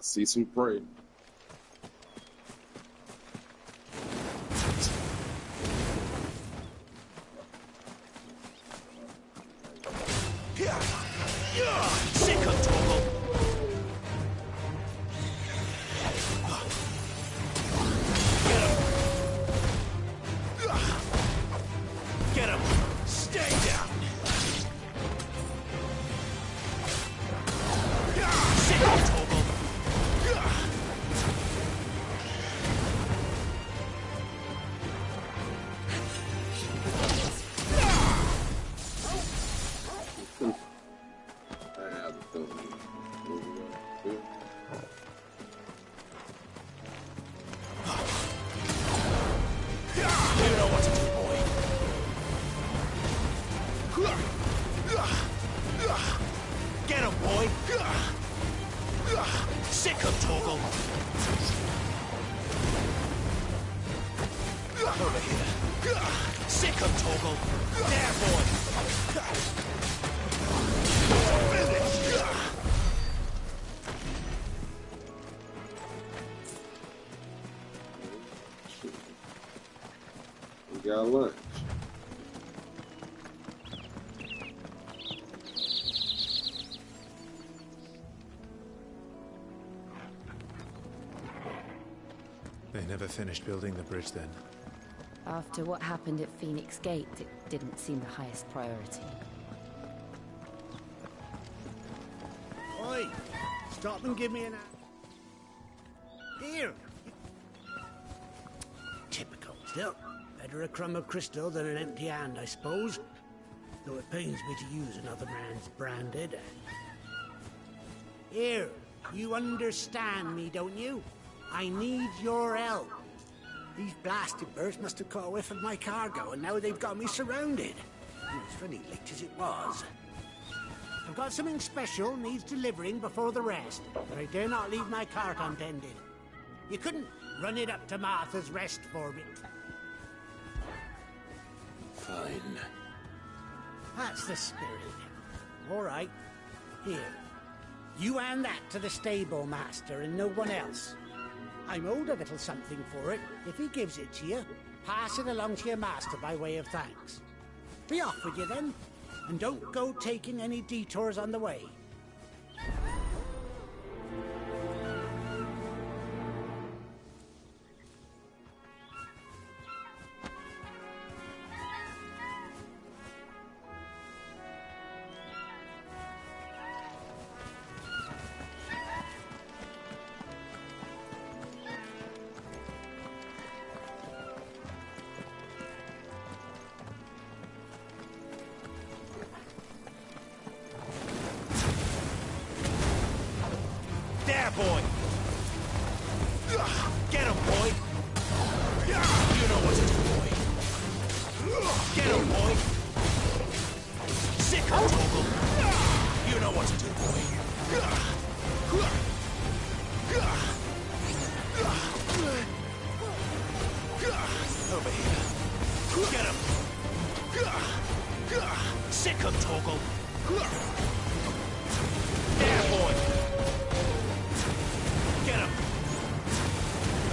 see some prey. Sick of Toggle. Get him! Stay down! Sick of Toggle! Get him, boy! Sick of Toggle! Over here! Sick of Toggle! There, boy! Finish! We got lunch. They never finished building the bridge then. After what happened at Phoenix Gate, it didn't seem the highest priority. Oi! Stop and give me an... Here! Typical. Still, better a crumb of crystal than an empty hand, I suppose. Though it pains me to use another man's branded. Here, you understand me, don't you? I need your help. These blasted birds must have caught a whiff of my cargo, and now they've got me surrounded. It's really late as it was. I've got something special needs delivering before the rest, but I dare not leave my cart untended. You couldn't run it up to Martha's Rest for me. Fine. That's the spirit. All right. Here. You hand that to the stable master and no one else. I'm owed a little something for it. If he gives it to you, pass it along to your master by way of thanks. Be off with you then, and don't go taking any detours on the way. There, boy! Get him, boy! You know what to do, boy! Get him, boy! Sick of Toggle! You know what to do, boy! Over here! Get him! Sick of Toggle! There, boy! Get him!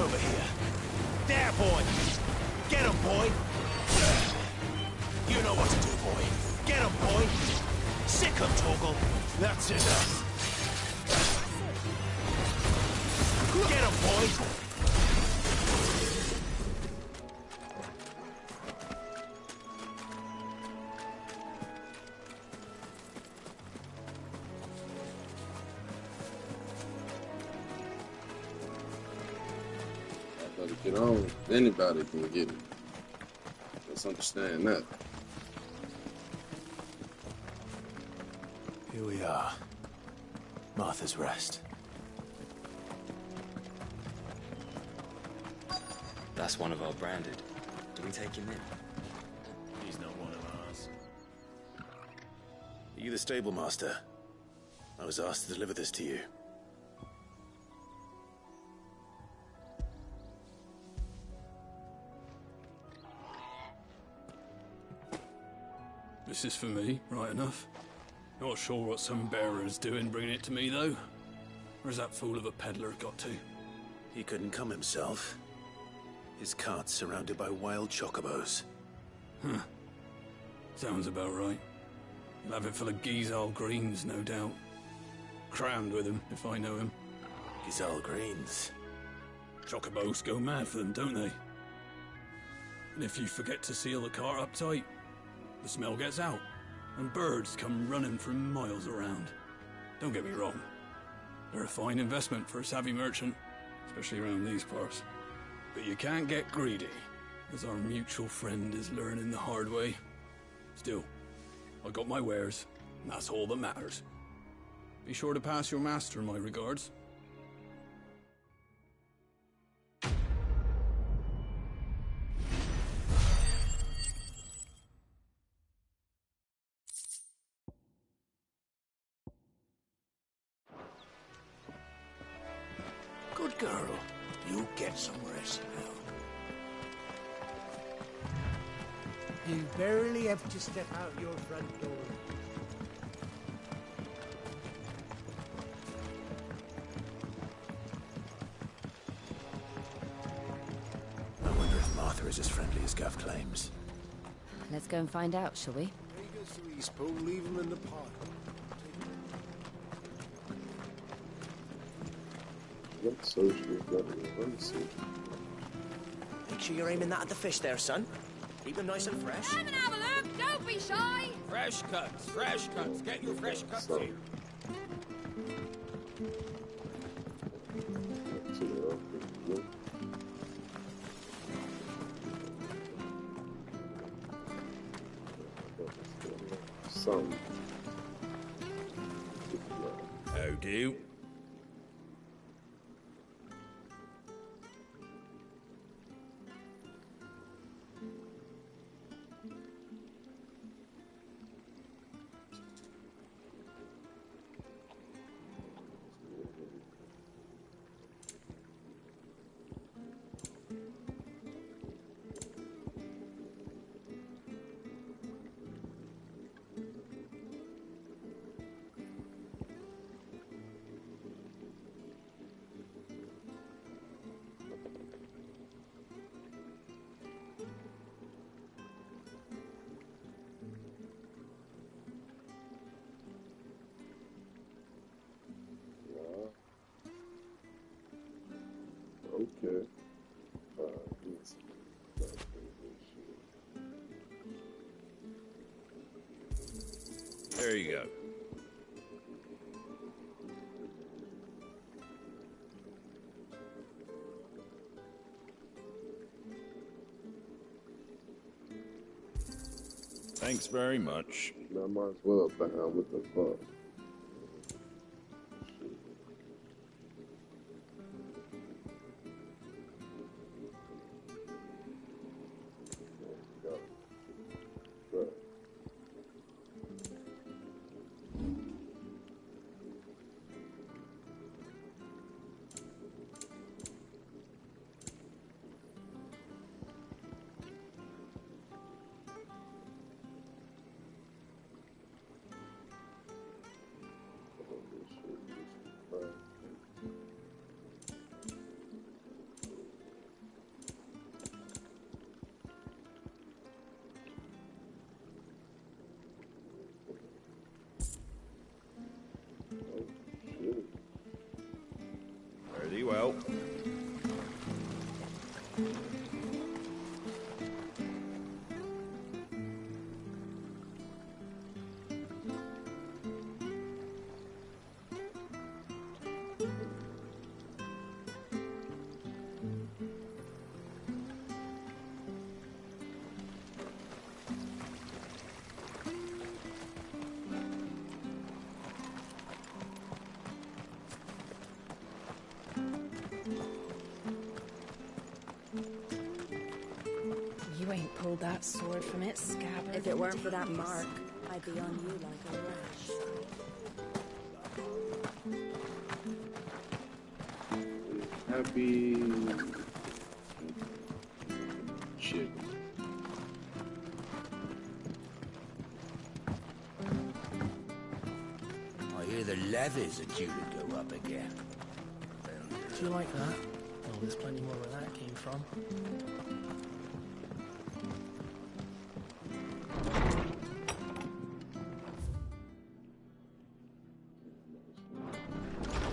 Over here. There, boy! Get him, boy! You know what to do, boy. Get him, boy! Sick of Toggle! That's enough! Get him, boy! Get on. Anybody can get it. Let's understand that. Here we are. Martha's Rest. That's one of our branded. Do we take him in? He's not one of ours. Are you the stable master? I was asked to deliver this to you. This is for me, right enough. Not sure what some bearer's doing bringing it to me, though. Where's that fool of a peddler got to? He couldn't come himself. His cart's surrounded by wild chocobos. Huh. Sounds about right. He'll have it full of Gizal greens, no doubt. Crammed with him, if I know him. Gizal greens. Chocobos go mad for them, don't they? And if you forget to seal the cart up tight, the smell gets out, and birds come running from miles around. Don't get me wrong. They're a fine investment for a savvy merchant, especially around these parts. But you can't get greedy, as our mutual friend is learning the hard way. Still, I got my wares, and that's all that matters. Be sure to pass your master my regards. Good girl. You get some rest now. You barely have to step out your front door. I wonder if Martha is as friendly as Gav claims. Let's go and find out, shall we? Leave him in the pot. What social government? Make sure you're aiming that at the fish there, son. Keep them nice and fresh. Come and have a look, don't be shy. Fresh cuts. Get your fresh cuts here. Some. How do? Okay. There you go. Thanks very much. I might as well back out with the fuck. Very well. You ain't pulled that sword from its scabbard. If it weren't for that mark, I'd be on you like a rash. Happy shit. I hear the levies are due to go up again. Do you like that? Oh, there's plenty more where that came from.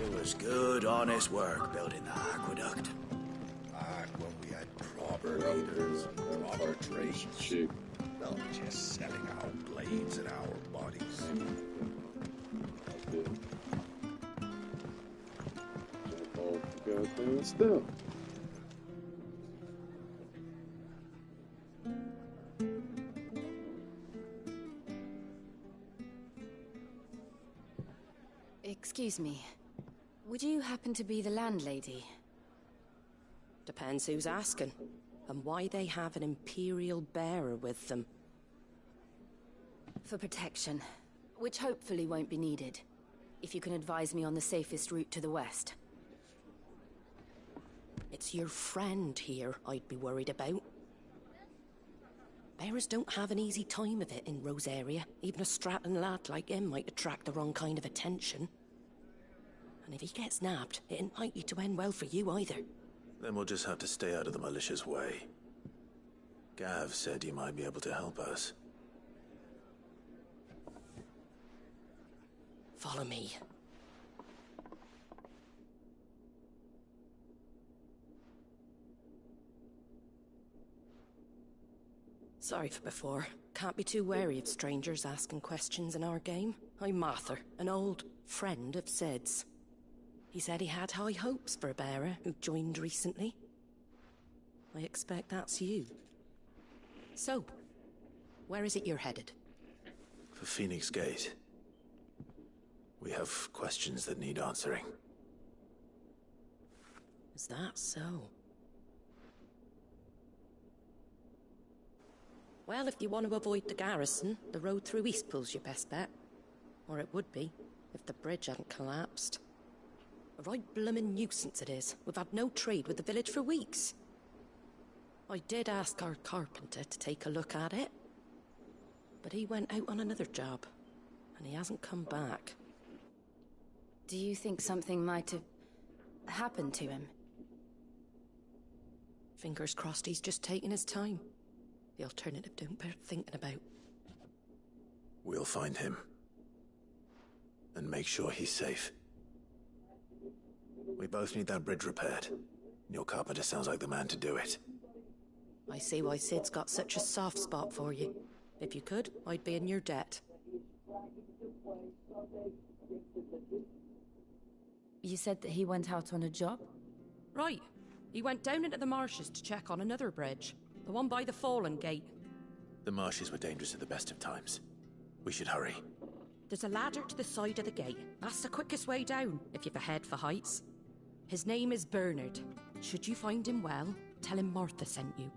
It was good, honest work building the aqueduct. Back when we had proper leaders and proper trades. Not just selling our blades and our bodies. Goddamn stuff. Excuse me. Would you happen to be the landlady? Depends who's asking, and why they have an Imperial bearer with them. For protection, which hopefully won't be needed. If you can advise me on the safest route to the west. It's your friend here I'd be worried about. Bearers don't have an easy time of it in Rosaria. Even a Stratton lad like him might attract the wrong kind of attention. And if he gets nabbed, it ain't likely to end well for you either. Then we'll just have to stay out of the malicious way. Gav said he might be able to help us. Follow me. Sorry for before. Can't be too wary of strangers asking questions in our game. I'm Martha, an old friend of Sid's. He said he had high hopes for a bearer who joined recently. I expect that's you. So, where is it you're headed? For Phoenix Gate. We have questions that need answering. Is that so? Well, if you want to avoid the garrison, the road through Eastpool's your best bet. Or it would be, if the bridge hadn't collapsed. A right bloomin' nuisance it is. We've had no trade with the village for weeks. I did ask our carpenter to take a look at it. But he went out on another job, and he hasn't come back. Do you think something might have happened to him? Fingers crossed he's just taking his time. The alternative don't bear thinking about. We'll find him. And make sure he's safe. We both need that bridge repaired. Your carpenter sounds like the man to do it. I see why Sid's got such a soft spot for you. If you could, I'd be in your debt. You said that he went out on a job? Right. He went down into the marshes to check on another bridge. The one by the Fallen Gate. The marshes were dangerous at the best of times. We should hurry. There's a ladder to the side of the gate. That's the quickest way down, if you've a head for heights. His name is Bernard. Should you find him well, tell him Martha sent you,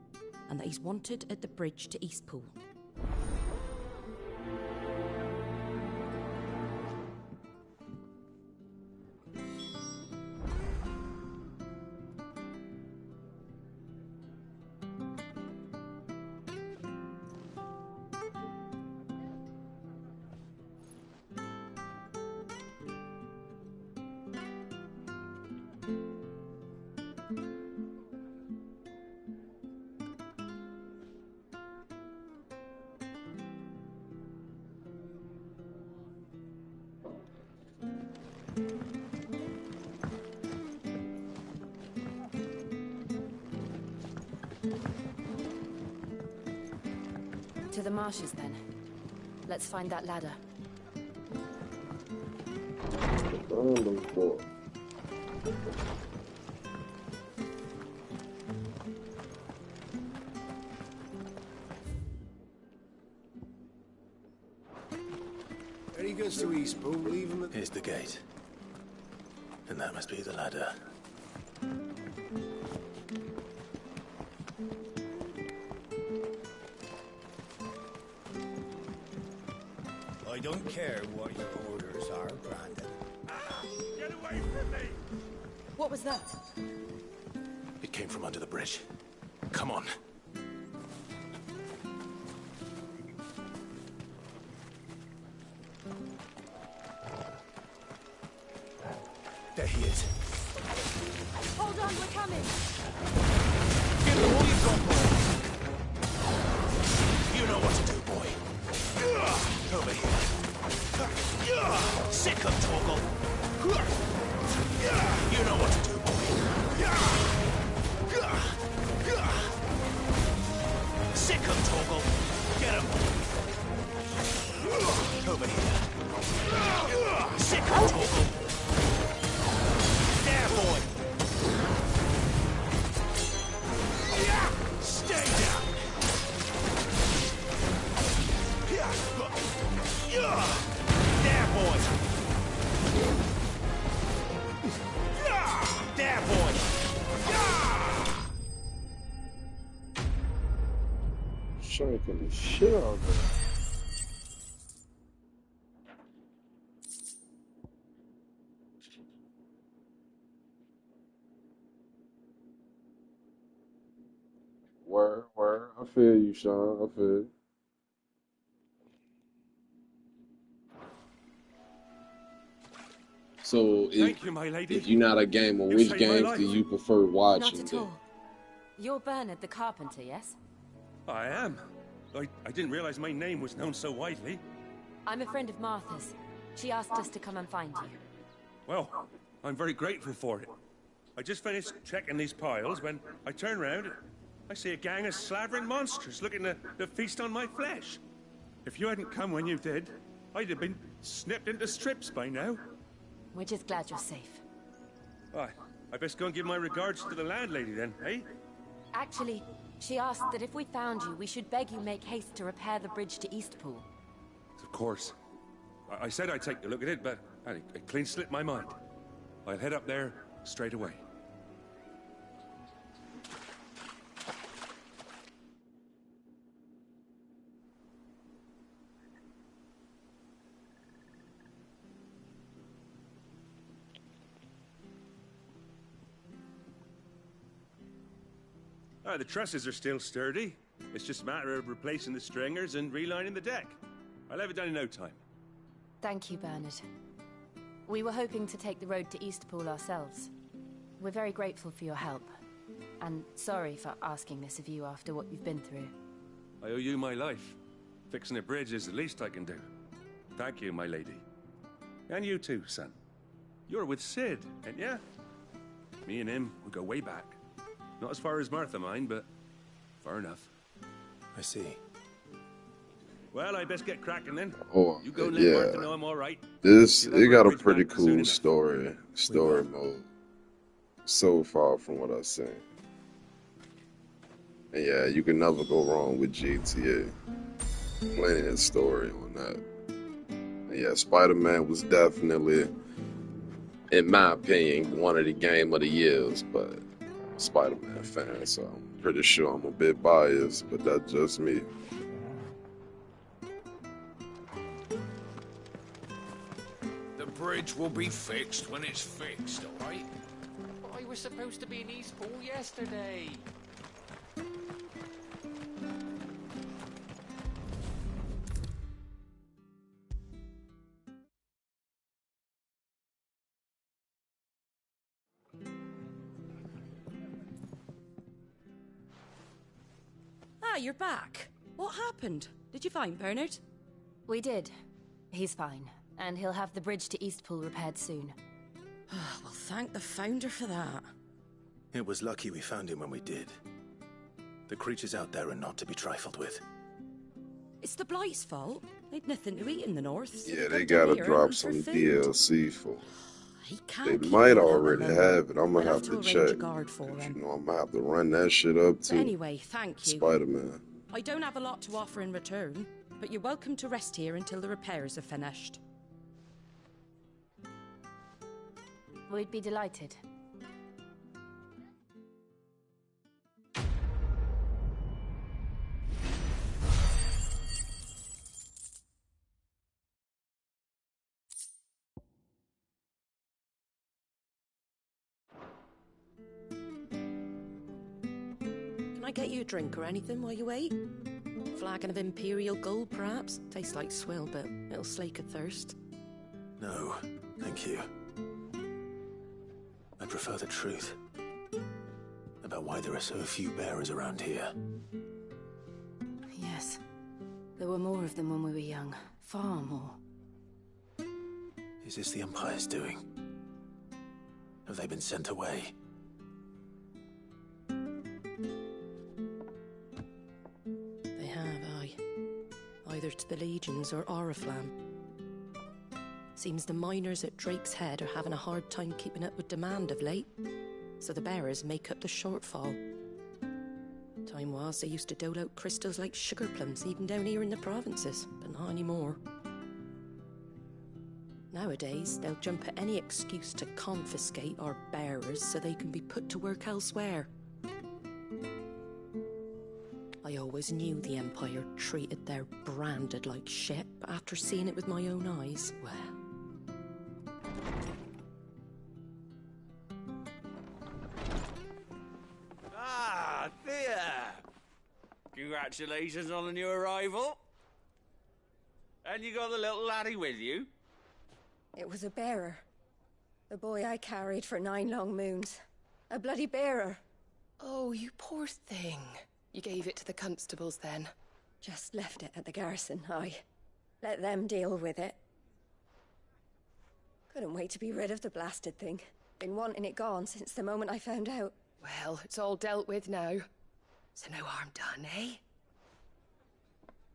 and that he's wanted at the bridge to Eastpool. To the marshes, then. Let's find that ladder. There he goes to Eastpool, leave him at... Here's the gate. And that must be the ladder. I don't care what your orders are, Brandon. Get away from me! What was that? It came from under the bridge. Come on. There he is. Hold on, we're coming. Give them all you've got, boy. You know what to do, boy. Over here. Sick 'em, Torgal. You know what to do, boy. Sick 'em, Torgal. Get 'em. Over here. Sick 'em, Torgal. There, boy. Stay down. There, boy. There, boy. Shanking the shit out of that. Word. I feel you, Sean. I feel you. So Thank you, my lady. if you're not a gamer, You which saved my games life. do you prefer watching? Not at then? all. You're Bernard the carpenter, yes? I am. I didn't realize my name was known so widely. I'm a friend of Martha's. She asked us to come and find you. Well, I'm very grateful for it. I just finished checking these piles when I turn round. I see a gang of slavering monsters looking to feast on my flesh. If you hadn't come when you did, I'd have been snipped into strips by now. We're just glad you're safe. Why, I best go and give my regards to the landlady then, eh? Actually, she asked that if we found you, we should beg you make haste to repair the bridge to Eastpool. Of course. I said I'd take a look at it, but it clean slipped my mind. I'll head up there straight away. The trusses are still sturdy. It's just a matter of replacing the stringers and relining the deck. I'll have it done in no time. Thank you, Bernard. We were hoping to take the road to Eastpool ourselves. We're very grateful for your help. And sorry for asking this of you after what you've been through. I owe you my life. Fixing a bridge is the least I can do. Thank you, my lady. And you too, son. You're with Sid, ain't ya? Me and him, we go way back. Not as far as Martha, mind, but far enough. I see. Well, I best get cracking then. Oh, You go and let yeah. Martha know I'm all right. It got a bridge pretty back soon cool enough. story mode. So far from what I've seen. And yeah, you can never go wrong with GTA. Plenty of story on that. And yeah, Spider-Man was definitely, in my opinion, one of the game of the years, but Spider-Man fan, so I'm pretty sure I'm a bit biased, but that's just me. The bridge will be fixed when it's fixed, alright? I was supposed to be in Eastpool yesterday. Ah, you're back. What happened? Did you find Bernard? We did. He's fine, and he'll have the bridge to Eastpool repaired soon. Well, thank the Founder for that. It was lucky we found him when we did. The creatures out there are not to be trifled with. It's the Blight's fault. They'd nothing to eat in the north. So Yeah, they they come down gotta here drop and some hunt for food. DLC for. He They can't keep might all that already alone. have it. I'm gonna I'll have to arrange check. a guard for 'Cause him. you know I'm gonna have to run that shit up But too. anyway, thank you. Spider-Man. I don't have a lot to offer in return, but you're welcome to rest here until the repairs are finished. We'd be delighted. Can I get you a drink or anything while you wait? Flagon of Imperial Gold, perhaps? Tastes like swill, but it'll slake a thirst. No, thank you. I prefer prefer the truth about why there are so few bearers around here? Yes. There were more of them when we were young. Far more. Is this the Empire's doing? Have they been sent away? They have, aye. Either to the Legions or Oriflamme. Seems the miners at Drake's Head are having a hard time keeping up with demand of late, so the bearers make up the shortfall. Time was they used to dole out crystals like sugar plums even down here in the provinces, but not anymore. Nowadays, they'll jump at any excuse to confiscate our bearers so they can be put to work elsewhere. I always knew the Empire treated their branded like shit, but after seeing it with my own eyes, well... Ah, Thea! Congratulations on the new arrival. And you got the little laddie with you? It was a bearer. The boy I carried for 9 long moons. A bloody bearer. Oh, you poor thing. You gave it to the constables then? Just left it at the garrison, aye. Let them deal with it. Couldn't wait to be rid of the blasted thing. Been wanting it gone since the moment I found out. Well, it's all dealt with now. So no harm done, eh?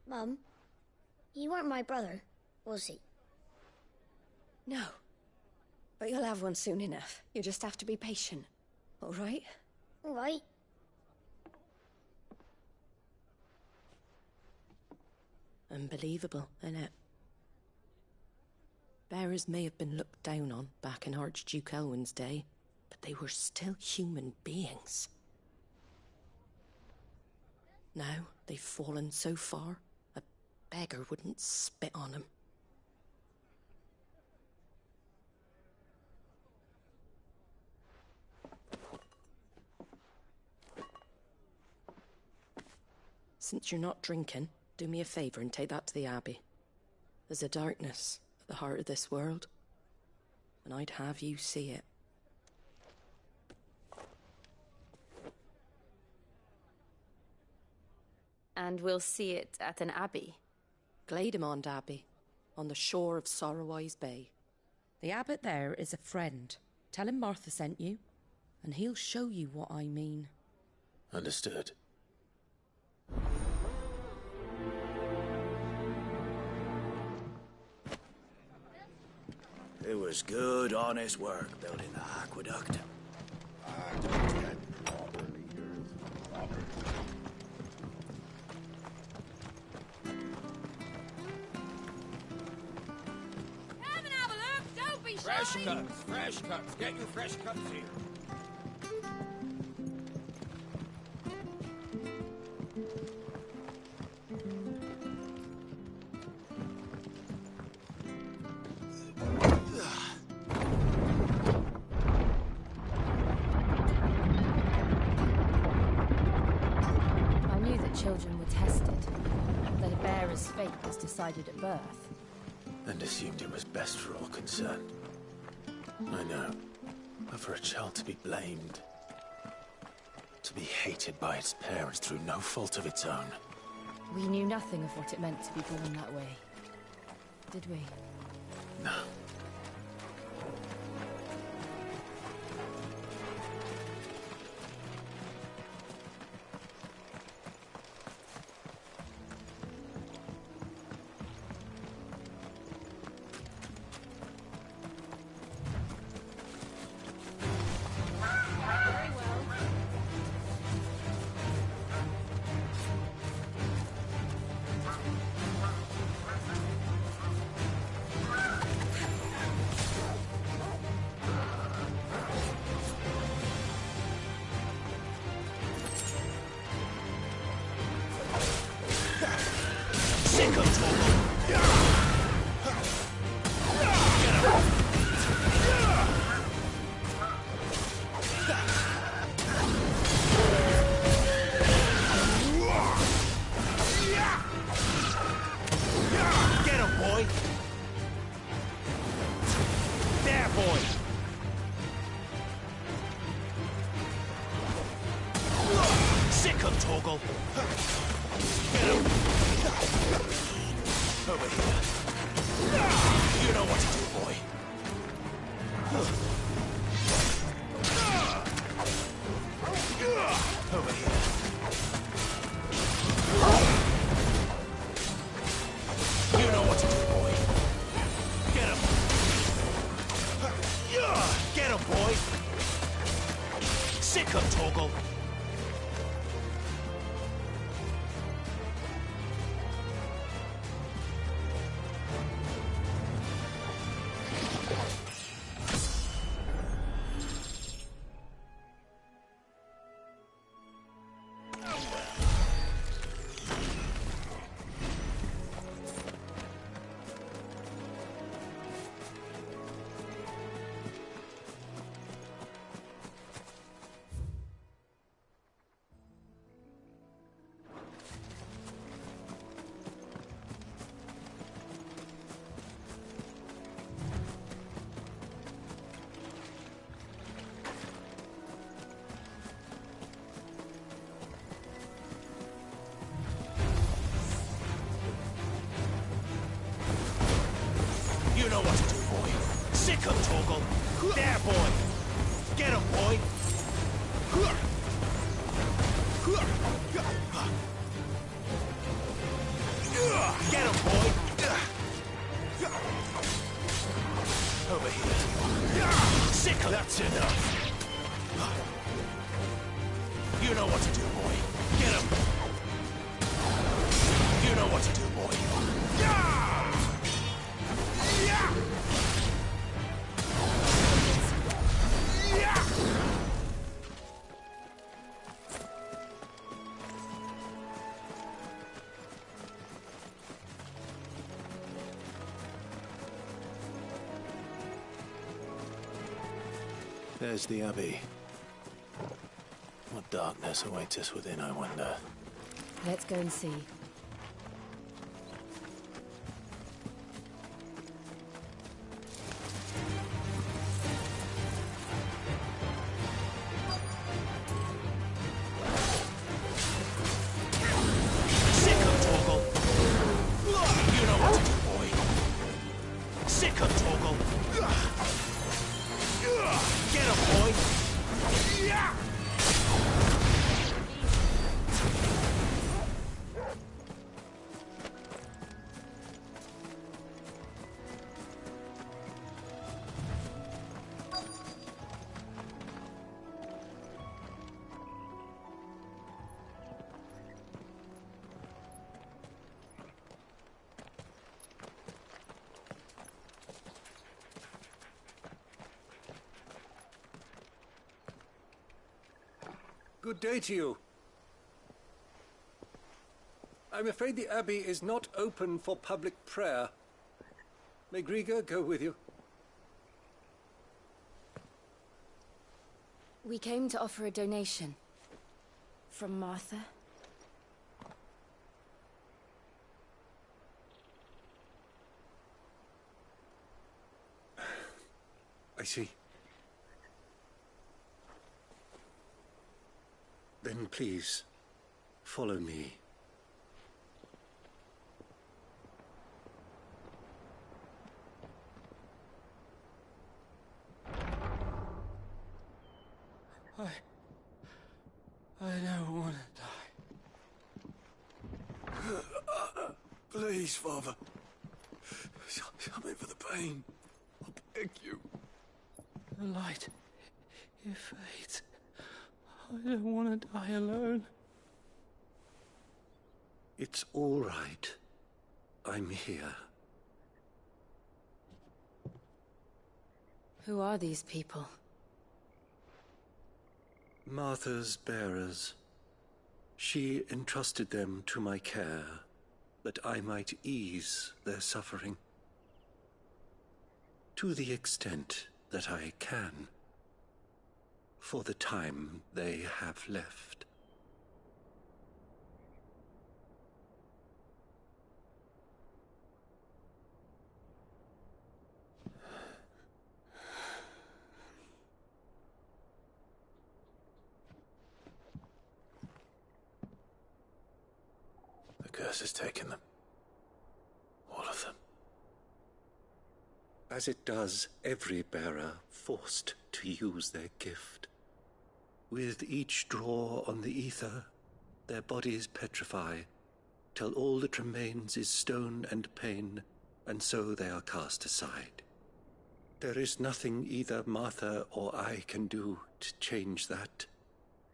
Mum, you weren't my brother, was he? No. But you'll have one soon enough. You just have to be patient. All right? All right. Unbelievable, innit? Bearers may have been looked down on back in Archduke Elwin's day, but they were still human beings. Now they've fallen so far, a beggar wouldn't spit on them. Since you're not drinking, do me a favour and take that to the Abbey. There's a darkness at the heart of this world, and I'd have you see it. And we'll see it at an abbey? Glademond Abbey, on the shore of Sorrowwise Bay. The abbot there is a friend. Tell him Martha sent you, and he'll show you what I mean. Understood. It was good, honest work building the aqueduct. Come and have a look, don't be shy! Fresh cuts. Get your fresh cuts here. I knew that children were tested, that a bearer's fate was decided at birth. And assumed it was best for all concerned. I know. But for a child to be blamed, to be hated by its parents through no fault of its own. We knew nothing of what it meant to be born that way, did we? No. Sick 'em, Torgal! Get him! Over here. You know what to do, boy. Over here. You know what to do, boy. Get him! Get him, boy! Sick 'em, Torgal! You know what to do, boy. Sick 'em, Torgal. There, boy. Get 'em, boy. Get 'em, boy. Over here. Sick 'em. That's enough. You know what to do, boy. Get 'em. You know what to do, boy. There's the Abbey. What darkness awaits us within, I wonder? Let's go and see. Sick 'em, Torgal. You know what to do, boy. Sick 'em, Torgal. Get 'em, boy. Good day to you. I'm afraid the Abbey is not open for public prayer. May Grieger go with you? We came to offer a donation. From Martha. I see. Then please, follow me. I don't want to die. Please, Father. Something for the pain. I beg you. The light, it fades. I don't want to die alone. It's all right. I'm here. Who are these people? Martha's bearers. She entrusted them to my care, that I might ease their suffering. To the extent that I can. For the time they have left. curse has taken them. All of them. As it does every bearer forced to use their gift. With each draw on the ether, their bodies petrify, till all that remains is stone and pain, and so they are cast aside. There is nothing either Martha or I can do to change that,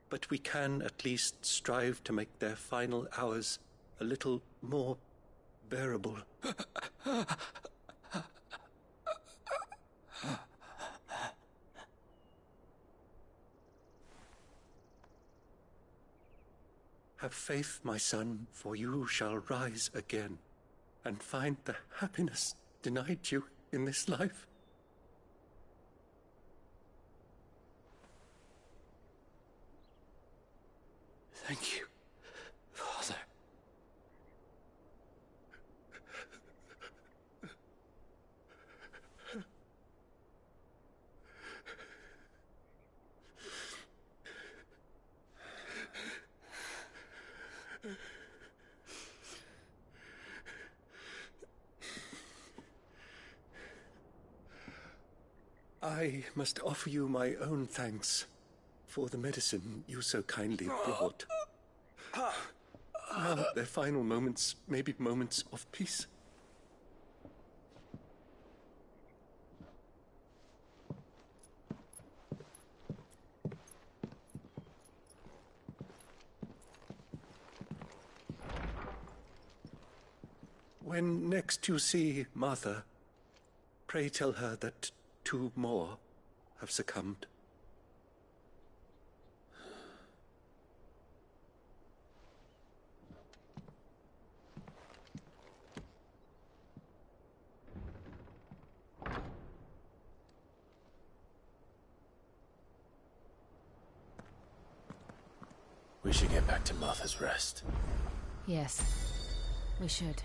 but we can at least strive to make their final hours a little more bearable. Have faith, my son, for you shall rise again, and find the happiness denied you in this life. Thank you, Father. I must offer you my own thanks for the medicine you so kindly brought. Now their final moments may be moments of peace. When next you see Martha, pray tell her that 2 more have succumbed. We should get back to Martha's Rest. Yes, we should.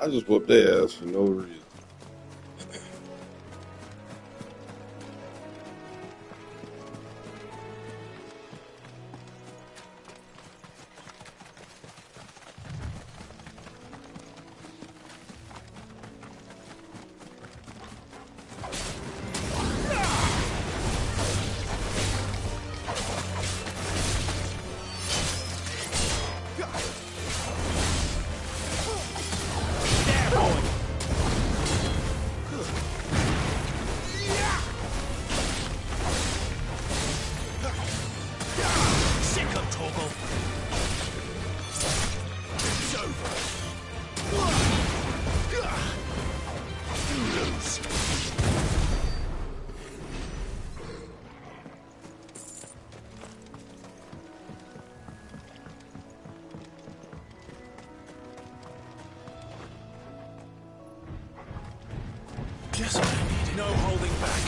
I just whooped their ass for no reason. Just what I needed. No holding back.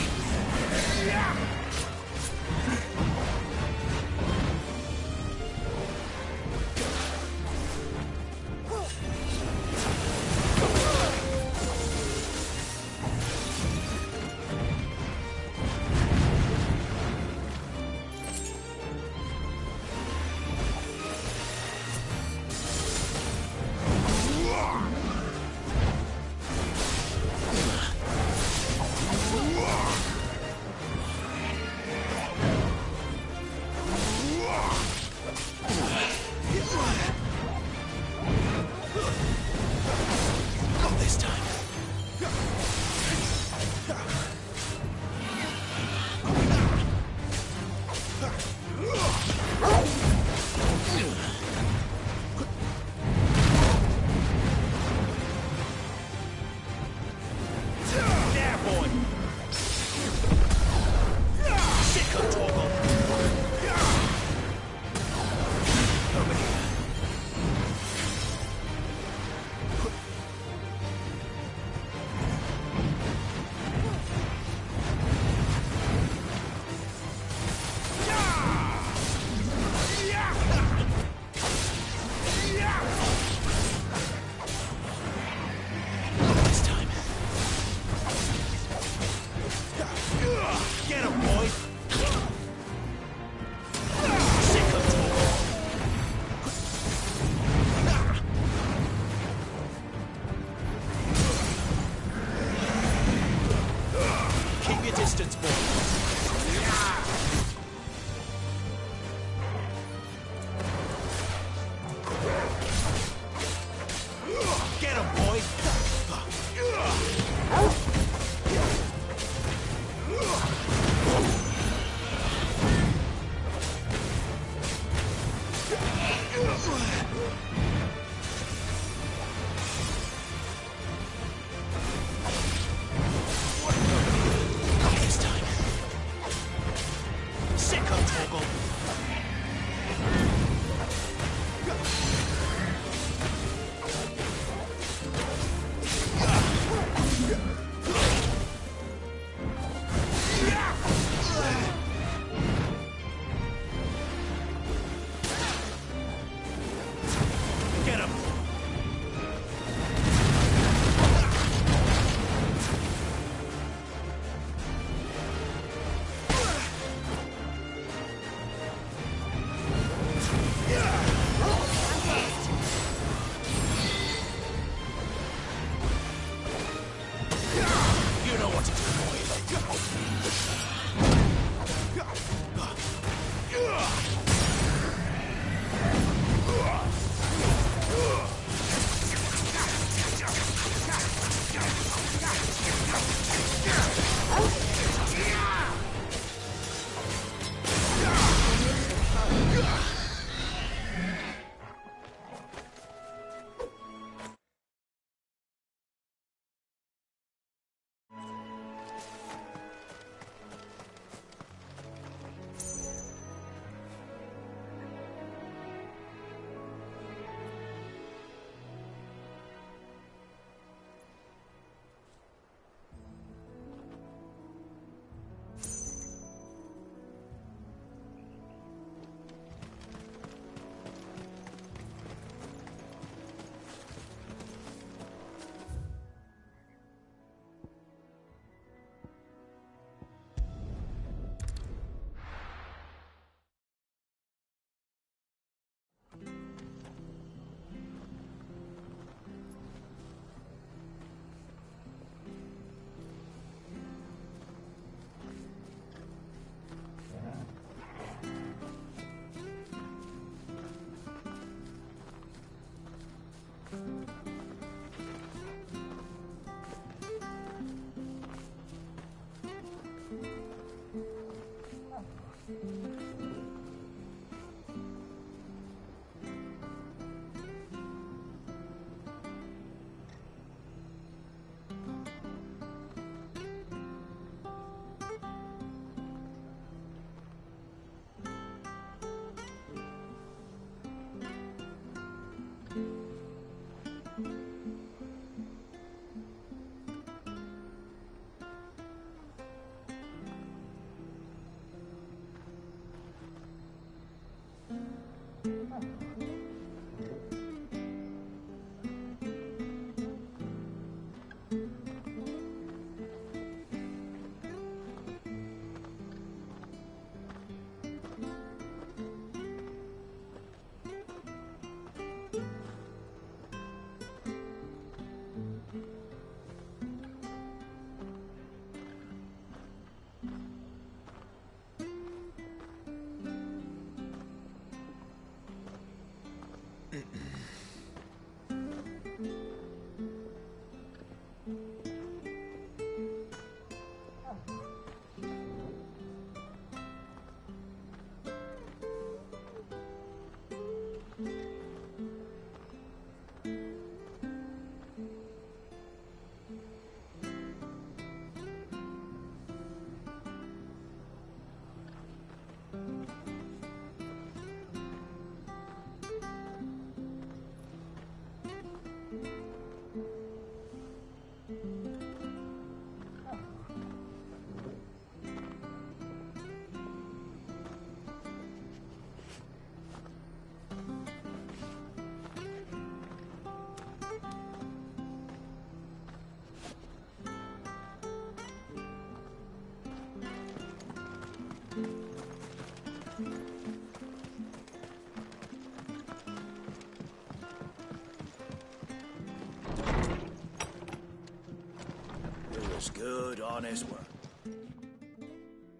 Good, honest work.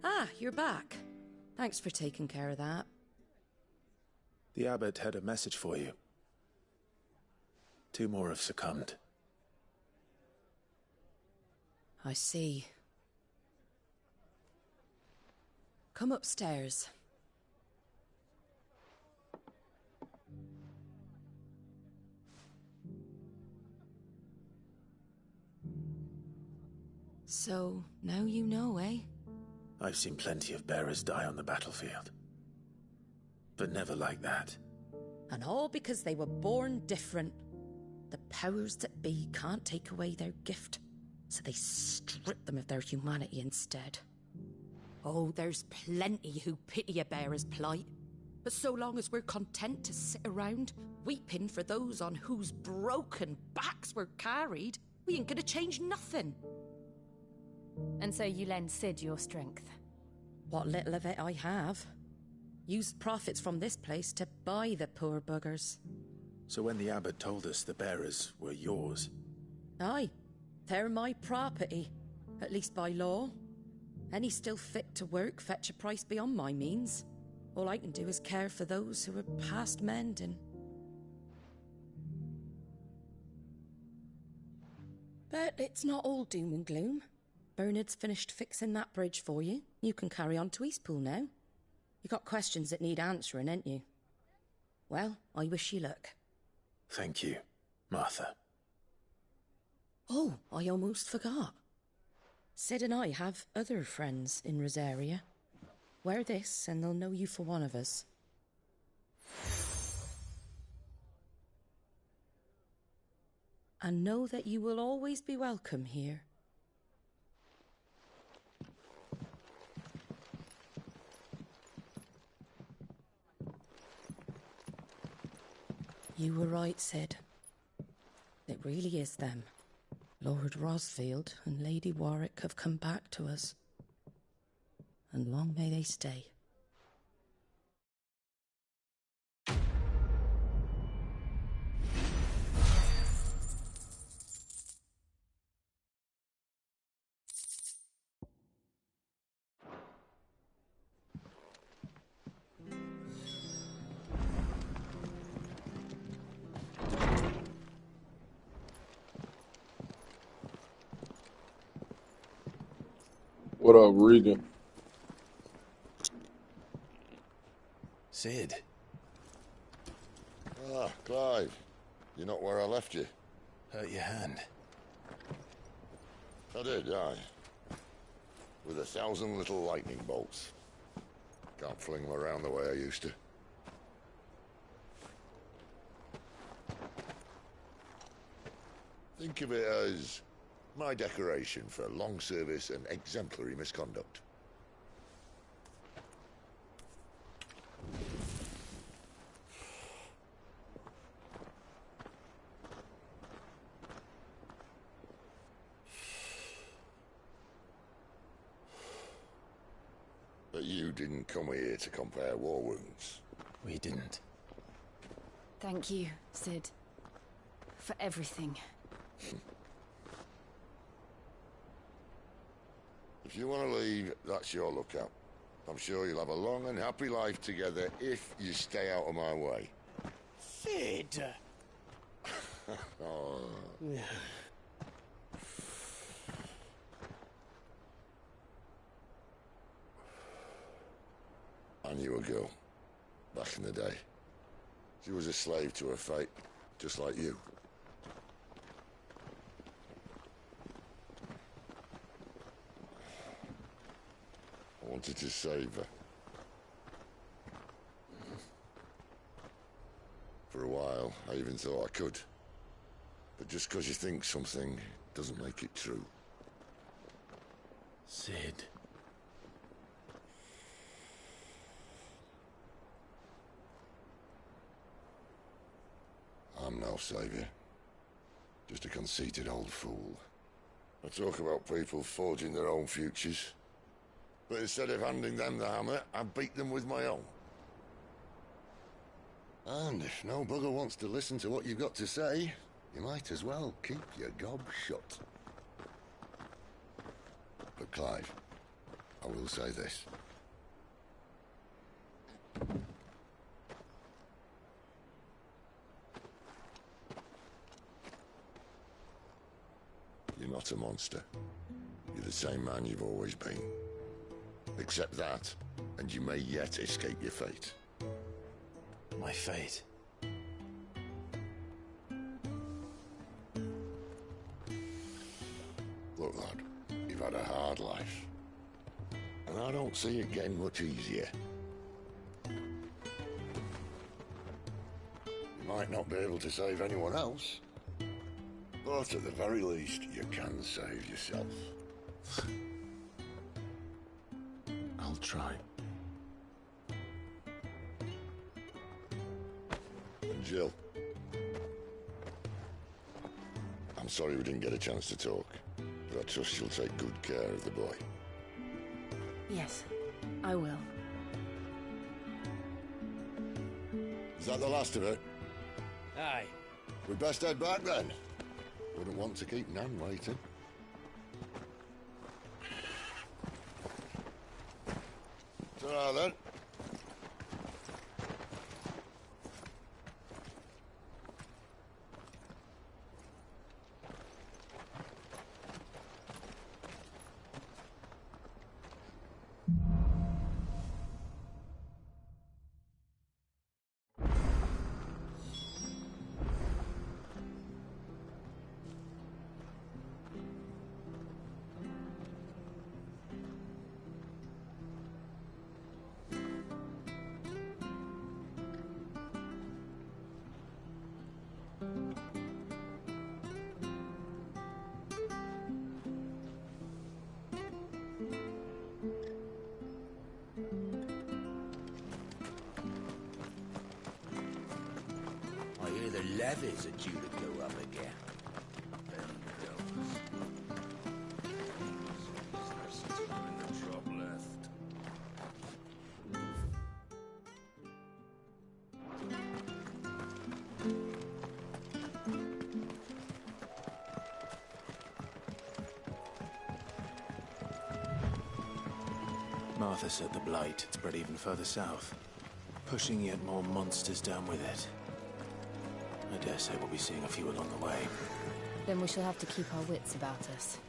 Ah, you're back. Thanks for taking care of that. The abbot had a message for you. 2 more have succumbed. I see. Come upstairs. So, now you know, eh? I've seen plenty of bearers die on the battlefield. But never like that. And all because they were born different. The powers that be can't take away their gift, so they strip them of their humanity instead. Oh, there's plenty who pity a bearer's plight. But so long as we're content to sit around, weeping for those on whose broken backs we're carried, we ain't gonna change nothing. And so you lend Sid your strength? What little of it I have. Used profits from this place to buy the poor buggers. So when the abbot told us the bearers were yours... Aye, they're my property, at least by law. Any still fit to work fetch a price beyond my means. All I can do is care for those who are past mending. But it's not all doom and gloom. Bernard's finished fixing that bridge for you. You can carry on to Eastpool now. You got questions that need answering, ain't you? Well, I wish you luck. Thank you, Martha. Oh, I almost forgot. Sid and I have other friends in Rosaria. Wear this and they'll know you for one of us. And know that you will always be welcome here. You were right, Sid. It really is them. Lord Rosfield and Lady Warwick have come back to us. And long may they stay. What up, Regan? Sid. Ah, Clive. You're not where I left you. Hurt your hand. I did, aye. With 1,000 little lightning bolts. Can't fling them around the way I used to. Think of it as my decoration for long service and exemplary misconduct. But you didn't come here to compare war wounds. We didn't. Thank you, Sid. For everything. If you want to leave, that's your lookout. I'm sure you'll have a long and happy life together if you stay out of my way. Sid! Oh. I knew a girl, back in the day. She was a slave to her fate, just like you. I wanted to save her. For a while, I even thought I could. But just because you think something doesn't make it true. Sid. I'm no savior. Just a conceited old fool. I talk about people forging their own futures. But instead of handing them the hammer, I beat them with my own. And if no bugger wants to listen to what you've got to say, you might as well keep your gob shut. But Clive, I will say this. You're not a monster. You're the same man you've always been. Accept that, and you may yet escape your fate. My fate? Look, lad, you've had a hard life. And I don't see it getting much easier. You might not be able to save anyone else, but at the very least, you can save yourself. I'll try. And Jill, I'm sorry we didn't get a chance to talk, but I trust you'll take good care of the boy. Yes, I will. Is that the last of it? Aye. We'd best head back then. Wouldn't want to keep Nan waiting. Ta-ra then. I hear the levies are due to go up again. Martha said the blight had spread even further south, pushing yet more monsters down with it. I dare say we'll be seeing a few along the way. Then we shall have to keep our wits about us.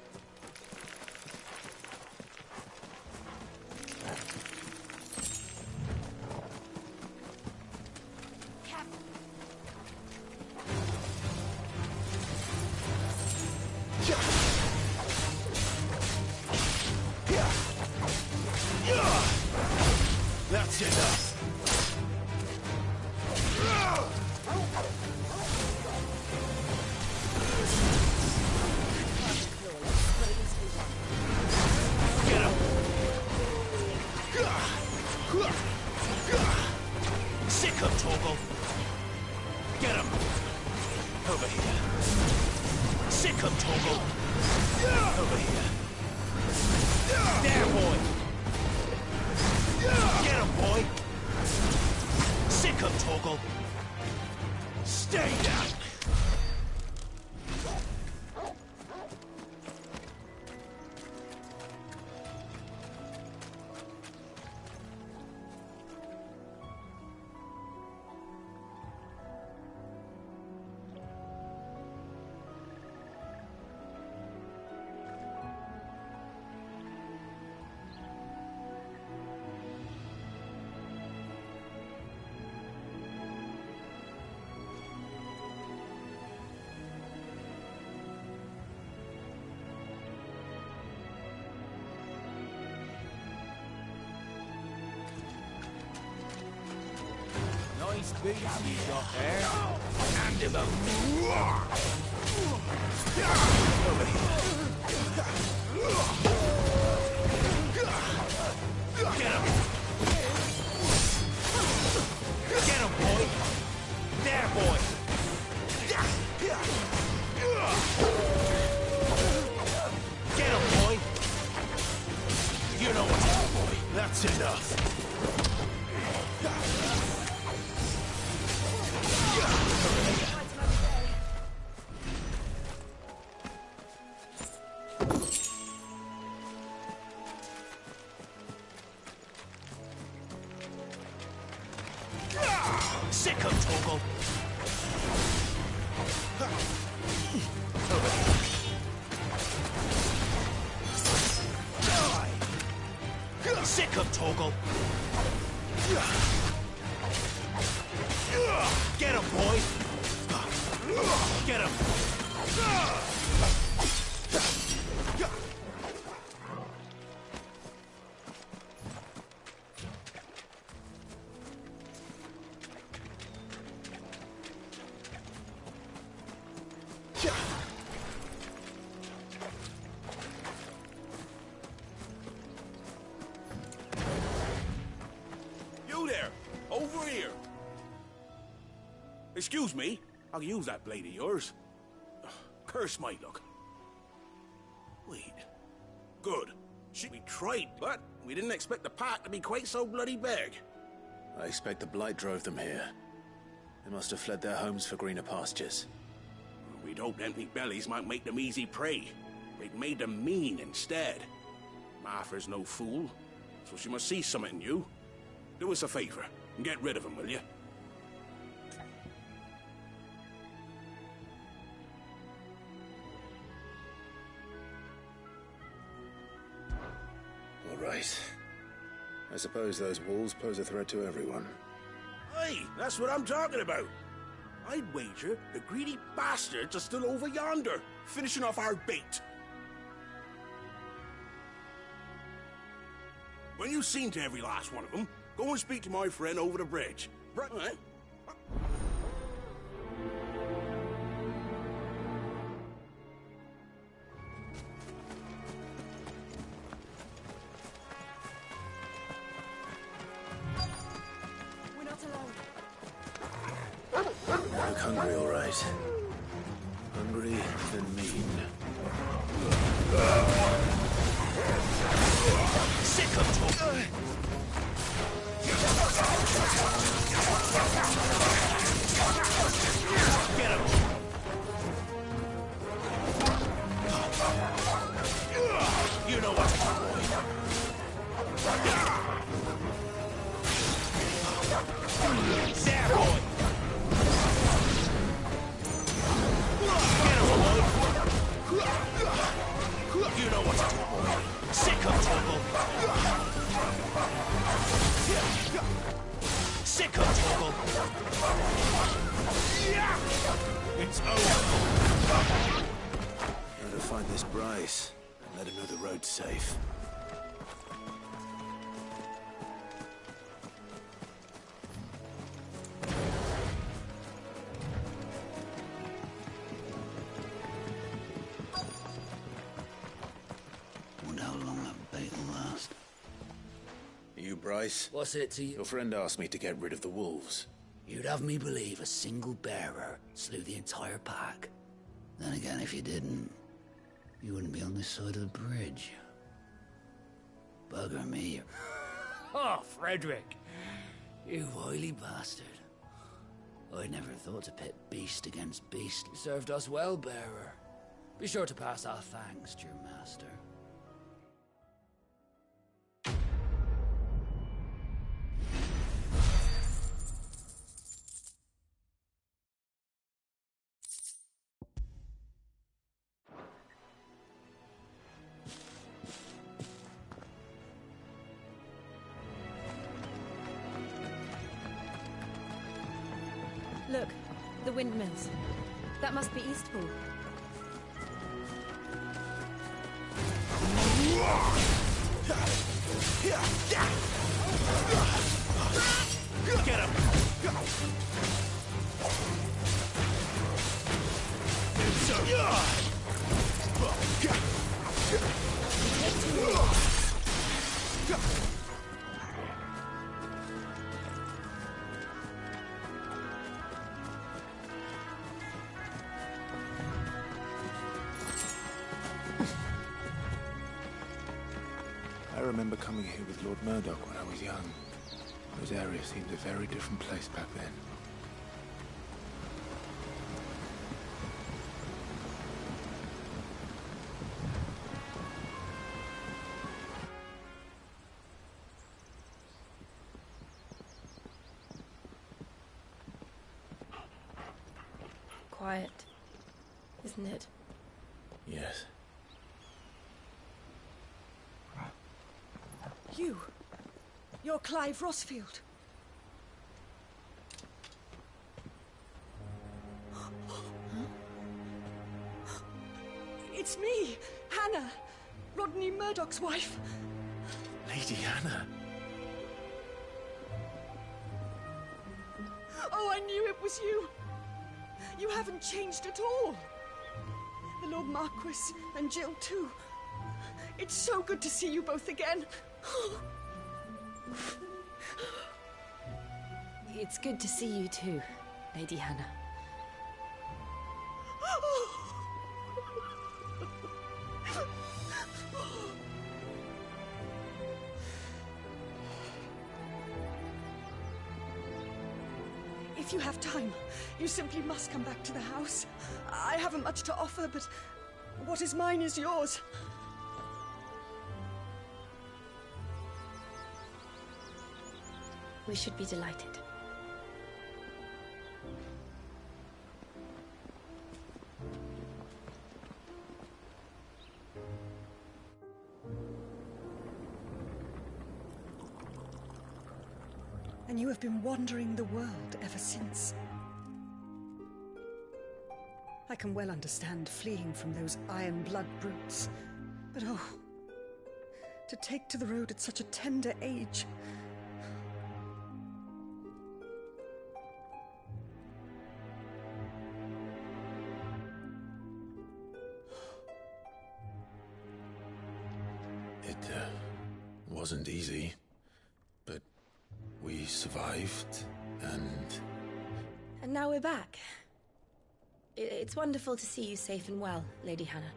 That's enough! Get him! Sick him, Torgal! Get him! Over here. Sick him, Torgal! Over here. There, boy! Get him, boy! Sick him, Torgal! Stay down! big hammy you got there? Hand him over. Over here. Get him! Get him, boy! There, boy! Get him, boy! You know what to do, boy. That's enough. Sick of Toggle. Sick of Toggle. Get him, boy. Get him. You there! Over here! Excuse me, I can use that blade of yours. Curse my luck. Wait. Good. We tried, but we didn't expect the pack to be quite so bloody big. I expect the blight drove them here. They must have fled their homes for greener pastures. We'd hoped empty bellies might make them easy prey. We'd made them mean instead. Martha's no fool, so she must see something in you. Do us a favor and get rid of them, will you? All right. I suppose those wolves pose a threat to everyone. Hey, that's what I'm talking about. I'd wager the greedy bastards are still over yonder, finishing off our bait. When you've seen to every last one of them, go and speak to my friend over the bridge. Right, all right? We're not alone. You look hungry, all right. Hungry and mean. Sick of talk. Get him. You know what to do, boy. There, boy. Get him, boy. You know what to do, boy. Sick of trouble. Sick of trouble. It's over. Better find this Bryce and let him know the road's safe. Wonder how long that bait will last. You, Bryce? What's it to you? Your friend asked me to get rid of the wolves. You'd have me believe a single bearer slew the entire pack. Then again, if you didn't, you wouldn't be on this side of the bridge. Bugger me. Oh, Frederick! You wily bastard. I never thought to pit beast against beast. You served us well, bearer. Be sure to pass our thanks to your master. Look, the windmills. That must be Eastpool. Get him! I remember coming here with Lord Murdoch when I was young. Those areas seemed a very different place back then. Quiet, isn't it? Yes. You're Clive Rossfield. It's me, Hannah, Rodney Murdoch's wife. Lady Hannah. Oh, I knew it was you. You haven't changed at all. The Lord Marquis and Jill too. It's so good to see you both again. It's good to see you too, Lady Hannah. If you have time, you simply must come back to the house. I haven't much to offer, but what is mine is yours. We should be delighted. And you have been wandering the world ever since. I can well understand fleeing from those iron blood brutes. But oh, to take to the road at such a tender age. It wasn't easy, but we survived, and... And now we're back. It's wonderful to see you safe and well, Lady Hannah.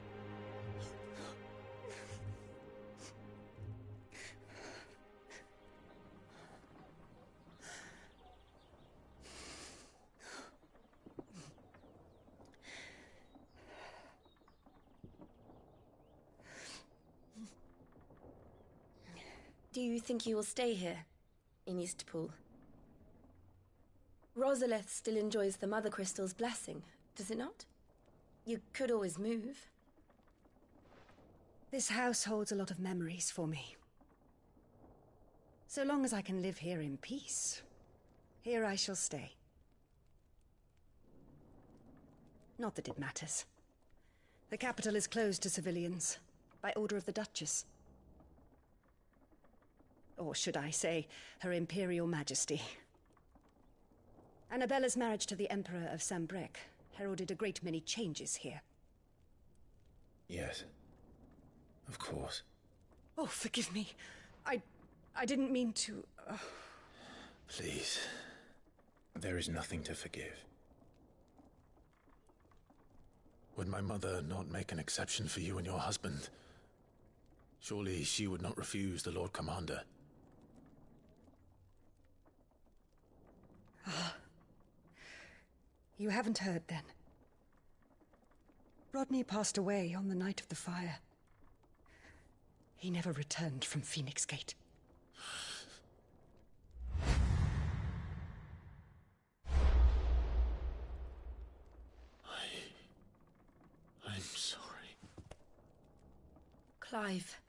Do you think you will stay here, in Eastpool? Rosalith still enjoys the Mother Crystal's blessing, does it not? You could always move. This house holds a lot of memories for me. So long as I can live here in peace, here I shall stay. Not that it matters. The capital is closed to civilians, by order of the Duchess. Or should I say, Her Imperial Majesty. Annabella's marriage to the Emperor of Sambrec heralded a great many changes here. Yes. Of course. Oh, forgive me. I didn't mean to... Please. There is nothing to forgive. Would my mother not make an exception for you and your husband? Surely she would not refuse the Lord Commander. You haven't heard, then. Rodney passed away on the night of the fire. He never returned from Phoenix Gate. I'm sorry. Clive.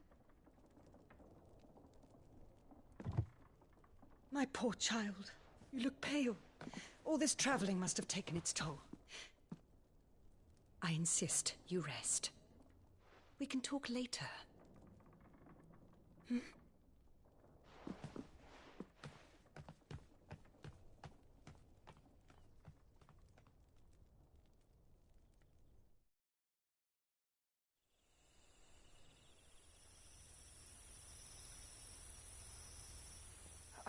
My poor child. You look pale. All this traveling must have taken its toll. I insist you rest. We can talk later.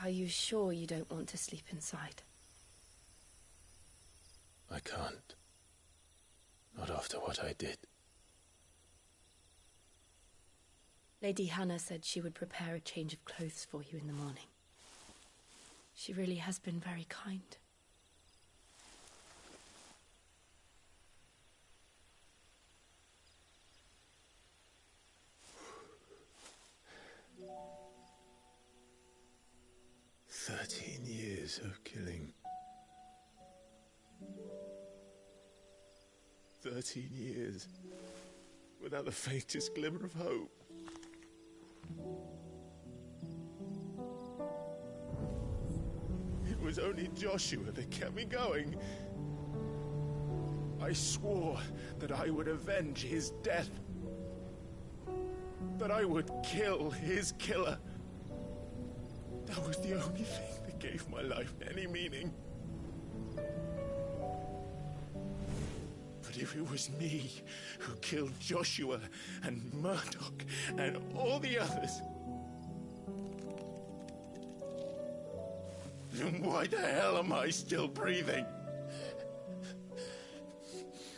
Are you sure you don't want to sleep inside? I can't. Not after what I did. Lady Hannah said she would prepare a change of clothes for you in the morning. She really has been very kind. Years of killing. 13 years without the faintest glimmer of hope. It was only Joshua that kept me going. I swore that I would avenge his death. That I would kill his killer. That was the only thing that gave my life any meaning. But if it was me who killed Joshua and Murdoch and all the others, then why the hell am I still breathing?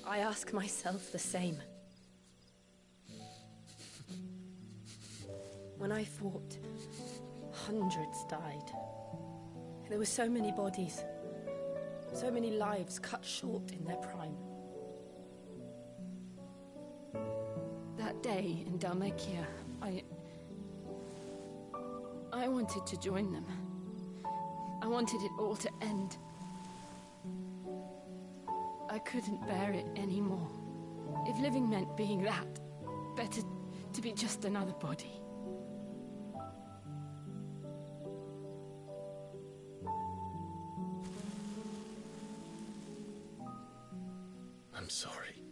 I ask myself the same. When I fought, hundreds died. There were so many bodies, so many lives cut short in their prime. That day in Dalmekia, I wanted to join them. I wanted it all to end. I couldn't bear it anymore. If living meant being that, better to be just another body. I'm sorry.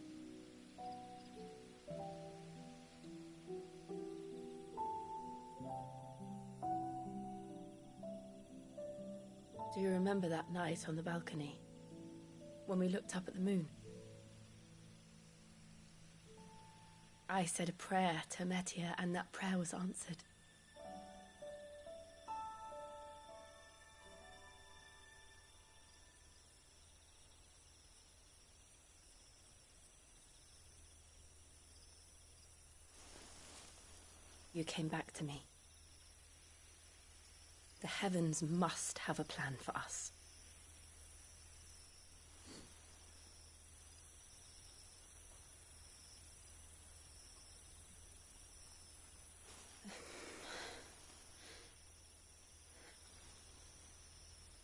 Do you remember that night on the balcony, when we looked up at the moon? I said a prayer to Metia, and that prayer was answered. You came back to me. The heavens must have a plan for us.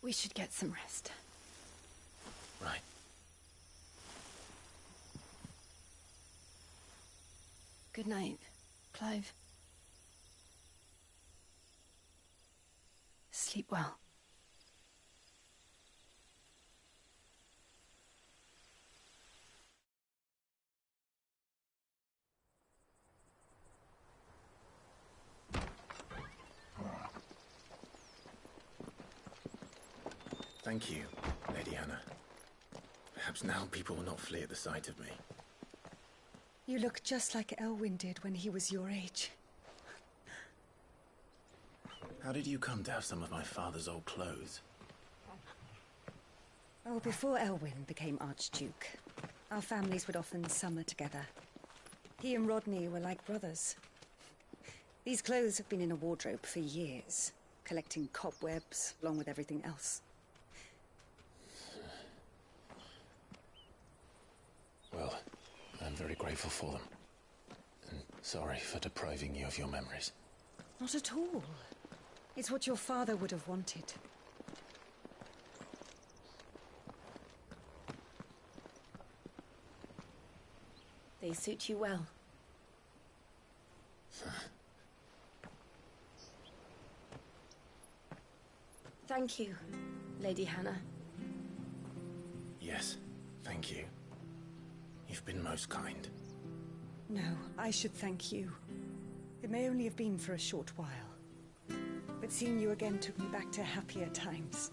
We should get some rest. Right. Good night, Clive. Sleep well. Thank you, Lady Hannah. Perhaps now people will not flee at the sight of me. You look just like Elwyn did when he was your age. How did you come to have some of my father's old clothes? Oh, before Elwyn became Archduke, our families would often summer together. He and Rodney were like brothers. These clothes have been in a wardrobe for years, collecting cobwebs along with everything else. Well, I'm very grateful for them. And sorry for depriving you of your memories. Not at all. It's what your father would have wanted. They suit you well. Thank you, Lady Hannah. Yes, thank you. You've been most kind. No, I should thank you. It may only have been for a short while. But seeing you again took me back to happier times.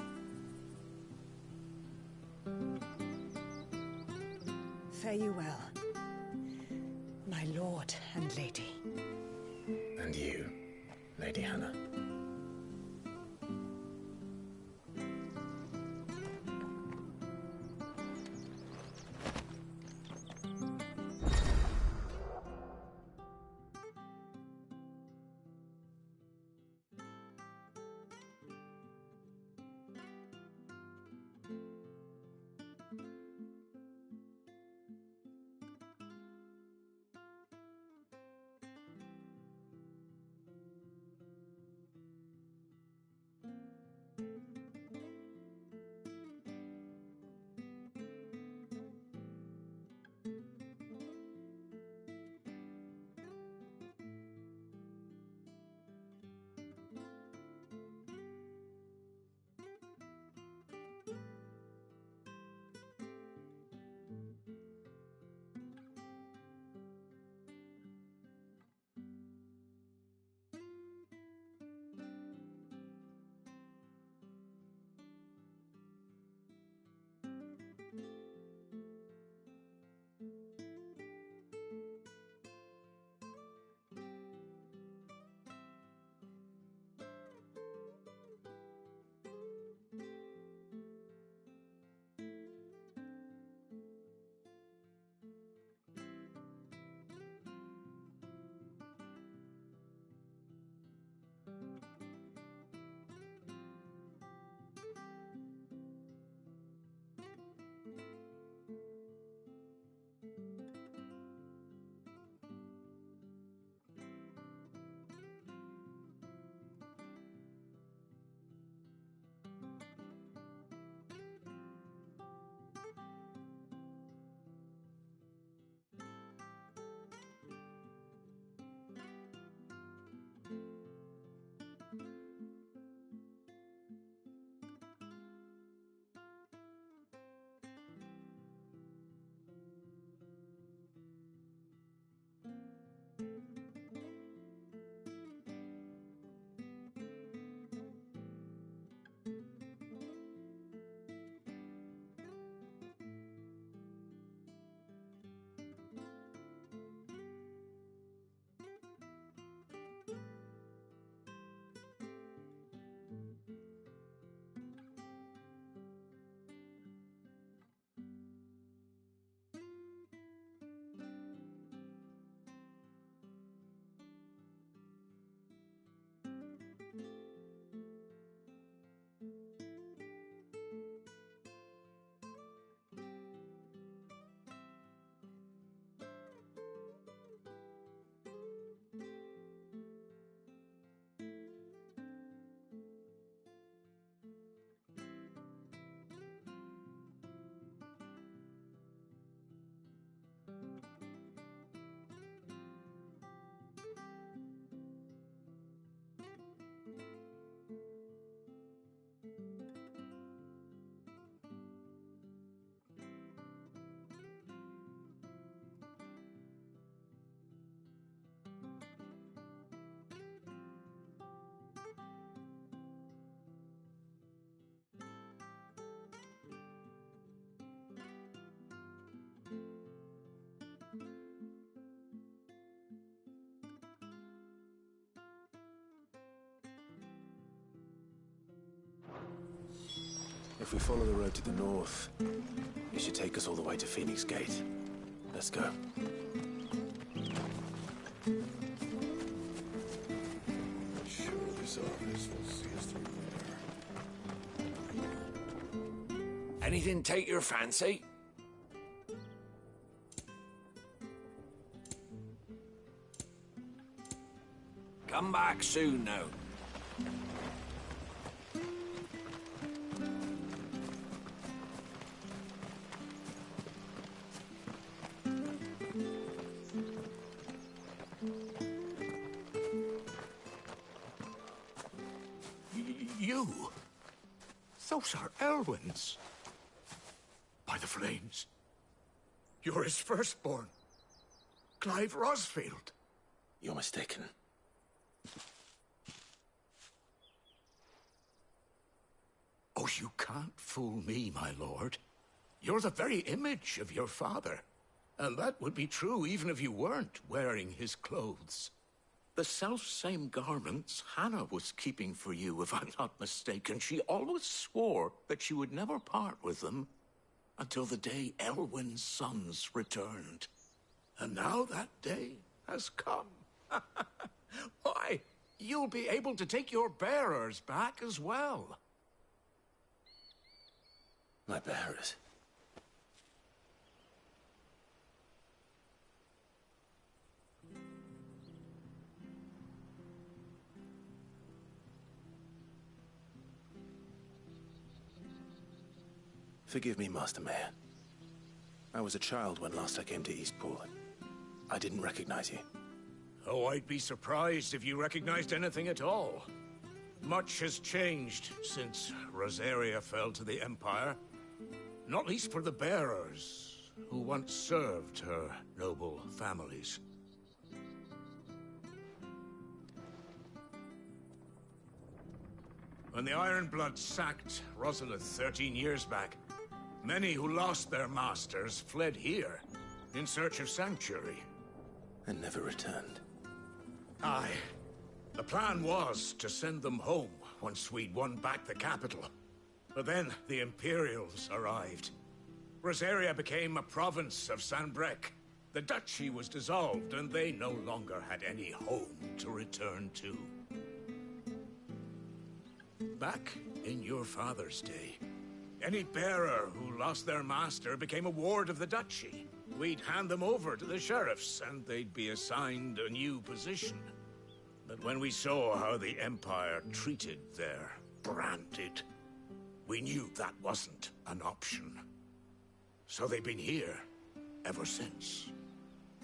Fare you well, my lord and lady. And you, Lady Hannah. If we follow the road to the north, it should take us all the way to Phoenix Gate. Let's go. Sure, this office will see us through there. Anything take your fancy? Come back soon now. You? Those are Elwyn's. By the flames. You're his firstborn. Clive Rosfield. You're mistaken. Oh, you can't fool me, my lord. You're the very image of your father. And that would be true even if you weren't wearing his clothes. The self-same garments Hannah was keeping for you, if I'm not mistaken. She always swore that she would never part with them until the day Elwyn's sons returned. And now that day has come. Why, you'll be able to take your bearers back as well. My bearers? Forgive me, Master Mayor. I was a child when last I came to Eastpool. I didn't recognize you. Oh, I'd be surprised if you recognized anything at all. Much has changed since Rosaria fell to the Empire. Not least for the bearers, who once served her noble families. When the Ironbloods sacked Rosalith 13 years back, many who lost their masters fled here in search of sanctuary. And never returned. Aye. The plan was to send them home once we'd won back the capital. But then the Imperials arrived. Rosaria became a province of Sanbreque. The duchy was dissolved, and they no longer had any home to return to. Back in your father's day, any bearer who lost their master became a ward of the duchy. We'd hand them over to the sheriffs, and they'd be assigned a new position. But when we saw how the Empire treated their branded, we knew that wasn't an option. So they've been here ever since.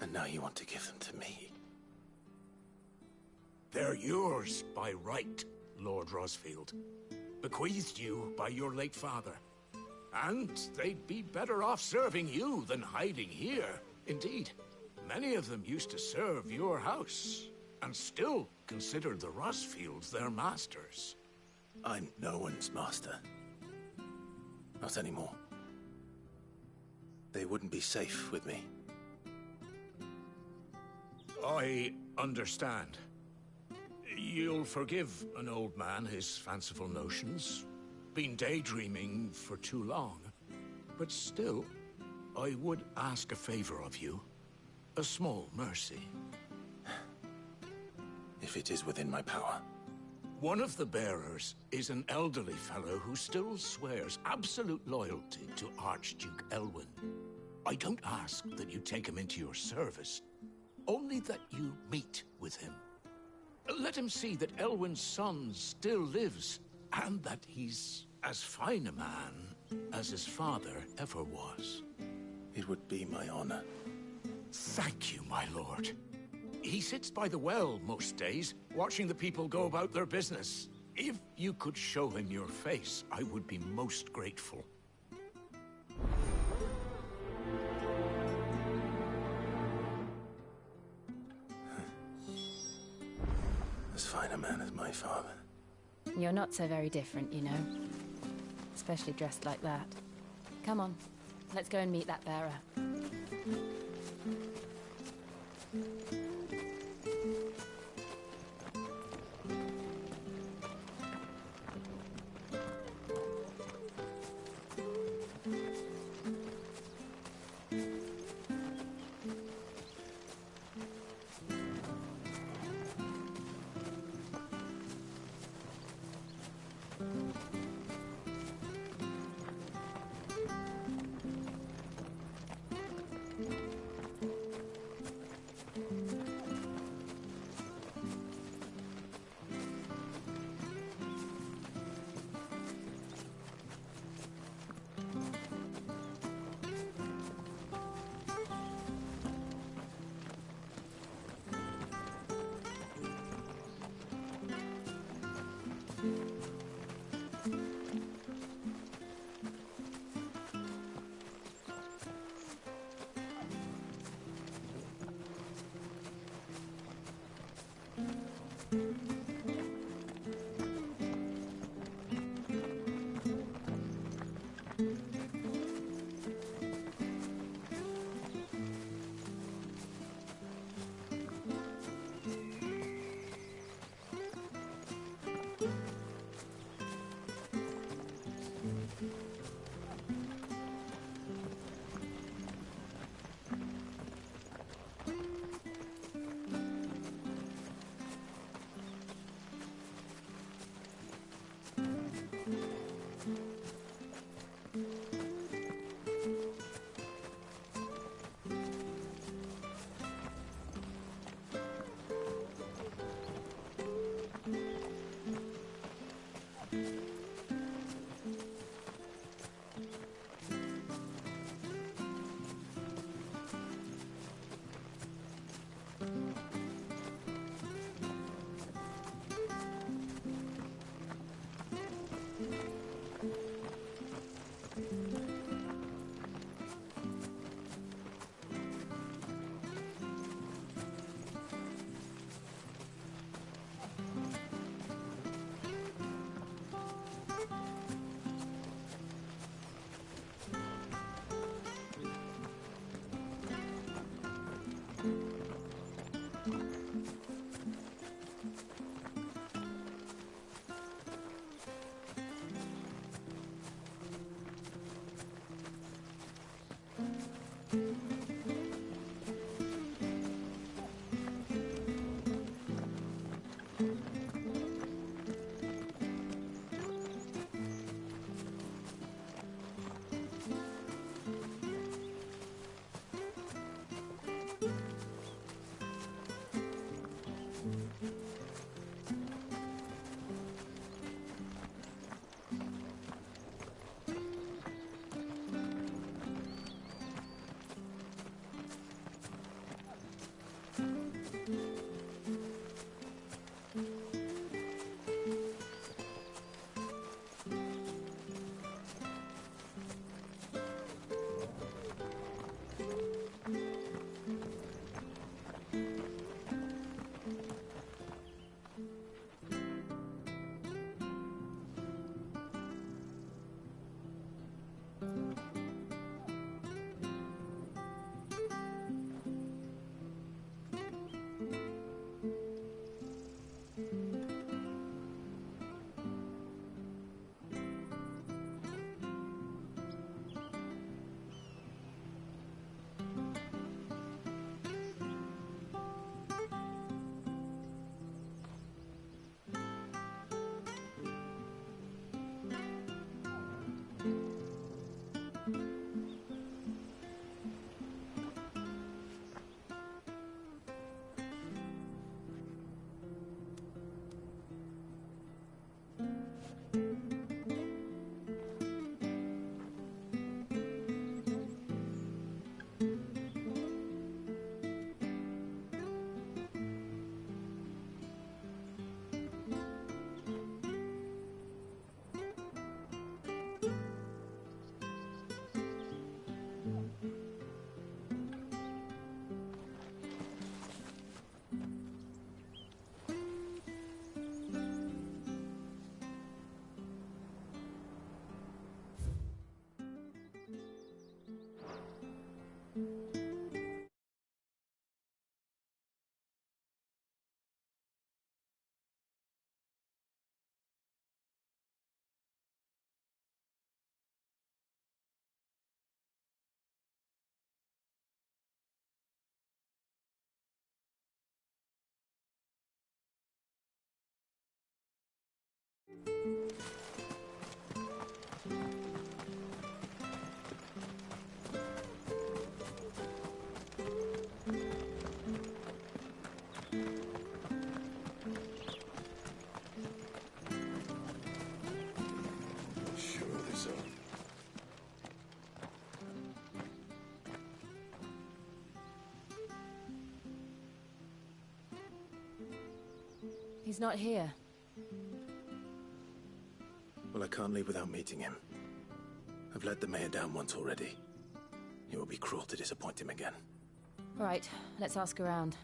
And now you want to give them to me? They're yours by right, Lord Rosfield. Bequeathed you by your late father. And they'd be better off serving you than hiding here. Indeed, many of them used to serve your house, and still considered the Rosfields their masters. I'm no one's master. Not anymore. They wouldn't be safe with me. I understand. You'll forgive an old man his fanciful notions. Been daydreaming for too long. But still, I would ask a favor of you. A small mercy. If it is within my power. One of the bearers is an elderly fellow who still swears absolute loyalty to Archduke Elwyn. I don't ask that you take him into your service, only that you meet with him. Let him see that Elwyn's son still lives, and that he's as fine a man as his father ever was. It would be my honor. Thank you, my lord. He sits by the well most days, watching the people go about their business. If you could show him your face, I would be most grateful. As fine a man as my father. You're not so very different, you know. Especially dressed like that. Come on, let's go and meet that bearer. He's not here. Well, I can't leave without meeting him. I've let the mayor down once already. It will be cruel to disappoint him again. Right, let's ask around.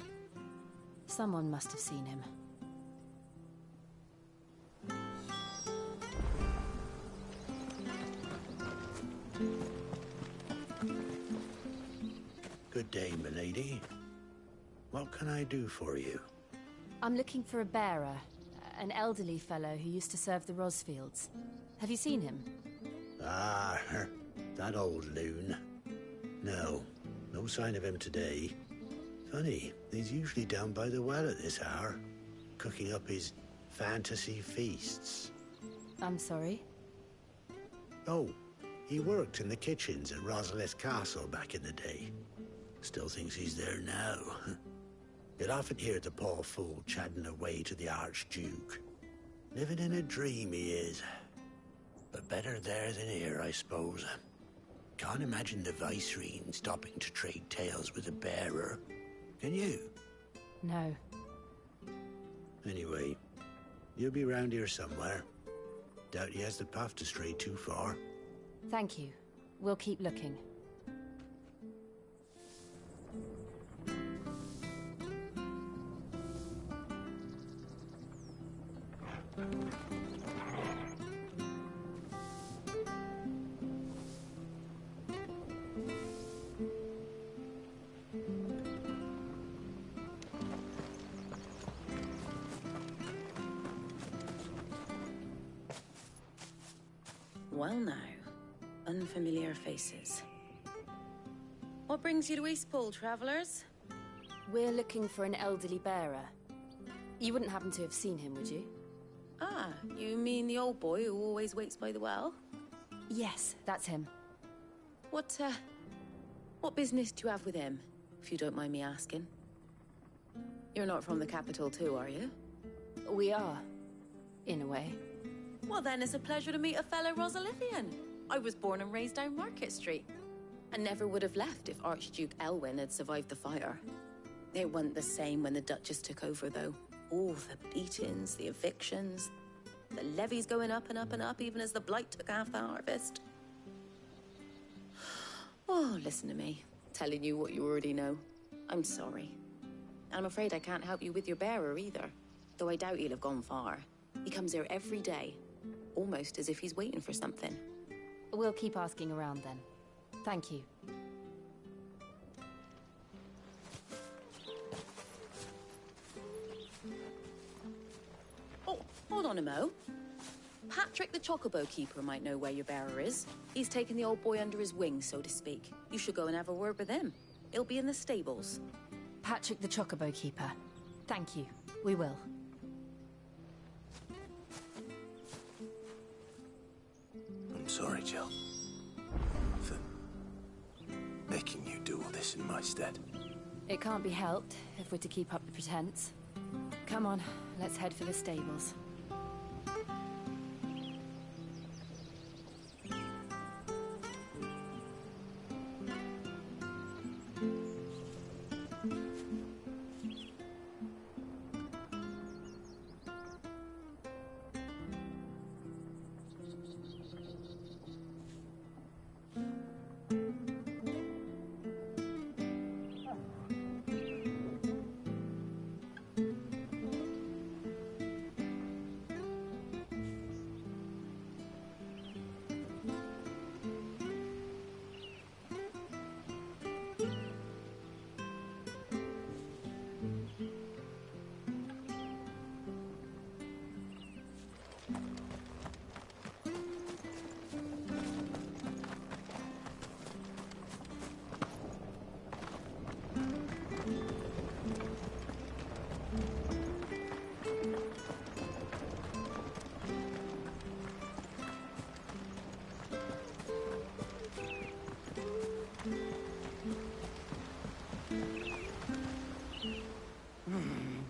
Someone must have seen him. Good day, milady. What can I do for you? I'm looking for a bearer, an elderly fellow who used to serve the Rosfields. Have you seen him? Ah, that old loon. No sign of him today. Funny, he's usually down by the well at this hour, cooking up his fantasy feasts. I'm sorry? Oh, he worked in the kitchens at Rosalith Castle back in the day. Still thinks he's there now. You'd often hear the poor fool chatting away to the Archduke. Living in a dream he is. But better there than here, I suppose. Can't imagine the Viceroy stopping to trade tales with a bearer. Can you? No. Anyway, you'll be round here somewhere. Doubt he has the path to stray too far. Thank you. We'll keep looking. Well now, unfamiliar faces. What brings you to Eastpool, travellers? We're looking for an elderly bearer. You wouldn't happen to have seen him, would you? Ah, you mean the old boy who always waits by the well? Yes, that's him. What business do you have with him, if you don't mind me asking? You're not from the capital too, are you? We are, in a way. Well then, it's a pleasure to meet a fellow Rosalithian. I was born and raised down Market Street, and never would have left if Archduke Elwyn had survived the fire. It wasn't the same when the Duchess took over, though. All the beatings, the evictions, the levies going up and up and up, even as the blight took half the harvest. Oh, listen to me, telling you what you already know. I'm sorry. I'm afraid I can't help you with your bearer either, though I doubt he'll have gone far. He comes here every day, almost as if he's waiting for something. We'll keep asking around then. Thank you. Oh, hold on a mo. Patrick the Chocobo Keeper might know where your bearer is. He's taken the old boy under his wing, so to speak. You should go and have a word with him. He'll be in the stables. Patrick the Chocobo Keeper. Thank you. We will. I'm sorry, Jill. For making you do all this in my stead. It can't be helped if we're to keep up the pretense. Come on, let's head for the stables.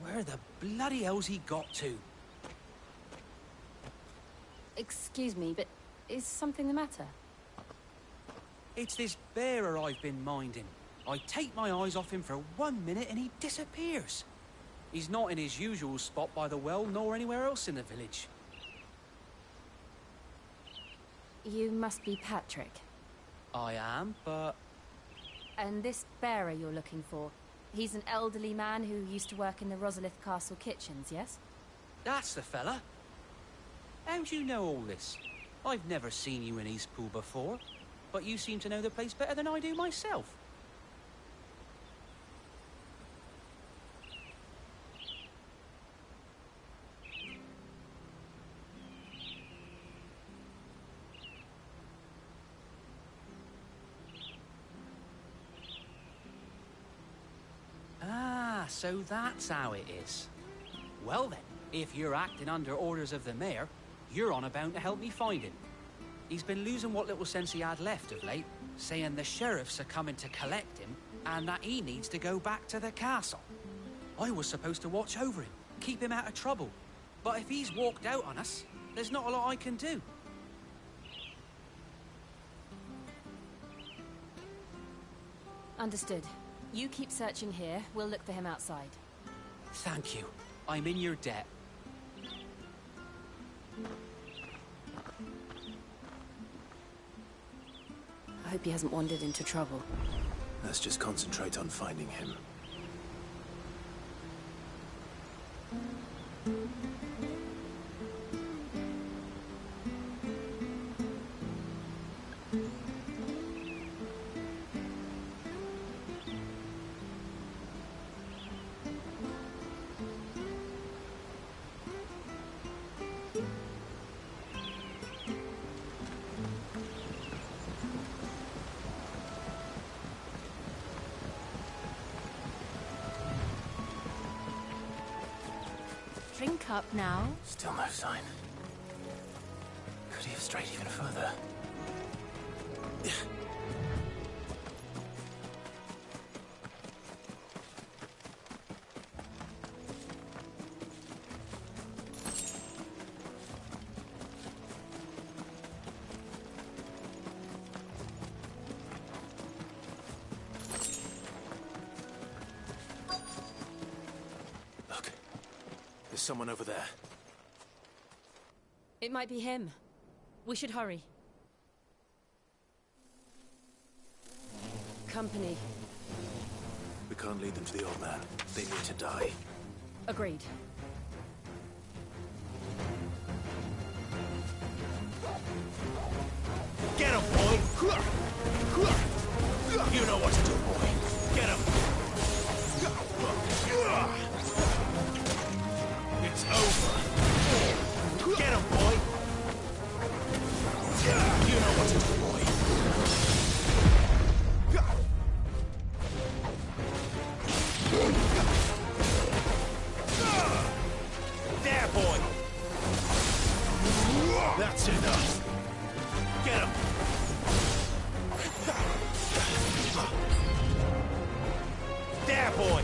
Where the bloody hell's he got to? Excuse me, but is something the matter? It's this bearer I've been minding. I take my eyes off him for 1 minute and he disappears. He's not in his usual spot by the well, nor anywhere else in the village. You must be Patrick. I am, but... And this bearer you're looking for, he's an elderly man who used to work in the Rosalith Castle kitchens, yes? That's the fella. How do you know all this? I've never seen you in Eastpool before, but you seem to know the place better than I do myself. So that's how it is. Well then, if you're acting under orders of the mayor, you're on about to help me find him. He's been losing what little sense he had left of late, saying the sheriffs are coming to collect him and that he needs to go back to the castle. I was supposed to watch over him, keep him out of trouble. But if he's walked out on us, there's not a lot I can do. Understood. You keep searching here. We'll look for him outside. Thank you. I'm in your debt. I hope he hasn't wandered into trouble. Let's just concentrate on finding him. Drink up now. Still no sign. Could he have strayed even further? There's someone over there. It might be him. We should hurry. Company. We can't lead them to the old man. They need to die. Agreed. Get him, boy! You know what to do, boy. Get him! It's over. Get him, boy! You know what to do, boy. There, boy! That's enough. Get him! There, boy!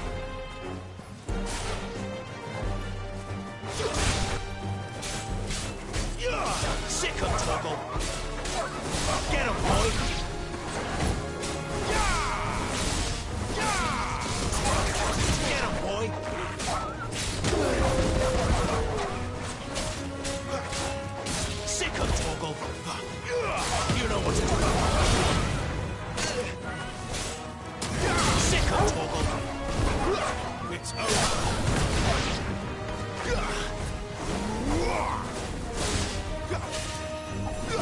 Sick of trouble! Get him, boy! Get him, boy! Sick of trouble! You know what to do. Sick of trouble! It's over!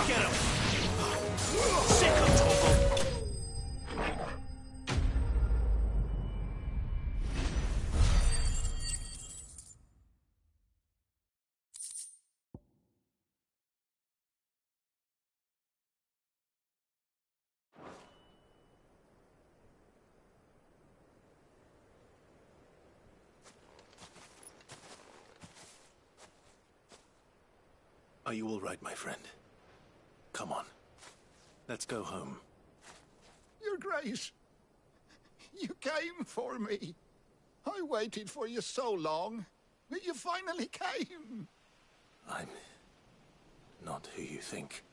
Get him! Sick of trouble! Are you all right, my friend? Come on. Let's go home. Your Grace, you came for me. I waited for you so long, but you finally came. I'm not who you think.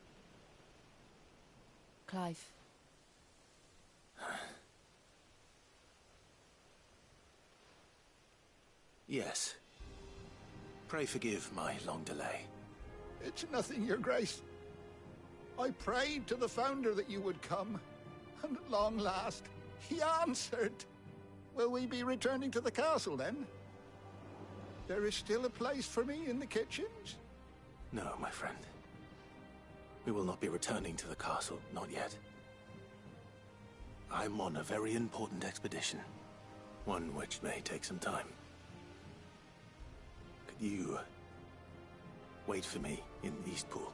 Clive. Yes. Pray forgive my long delay. It's nothing, Your Grace. I prayed to the Founder that you would come, and at long last, he answered. Will we be returning to the castle, then? There is still a place for me in the kitchens? No, my friend. We will not be returning to the castle, not yet. I'm on a very important expedition, one which may take some time. Could you wait for me in Eastpool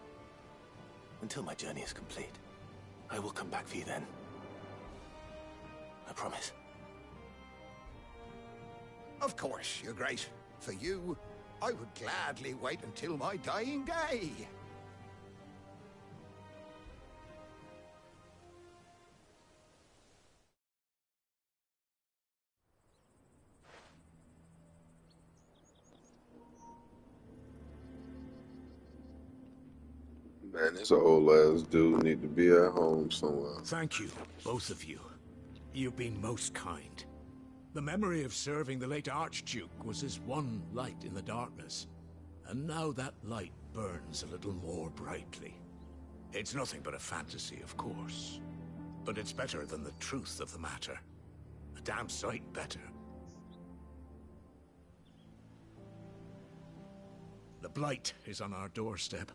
until my journey is complete? I will come back for you then. I promise. Of course, your grace. For you, I would gladly wait until my dying day. Man, this old ass dude need to be at home somewhere. Thank you, both of you. You've been most kind. The memory of serving the late Archduke was as one light in the darkness, and now that light burns a little more brightly. It's nothing but a fantasy, of course, but it's better than the truth of the matter. A damn sight better. The blight is on our doorstep.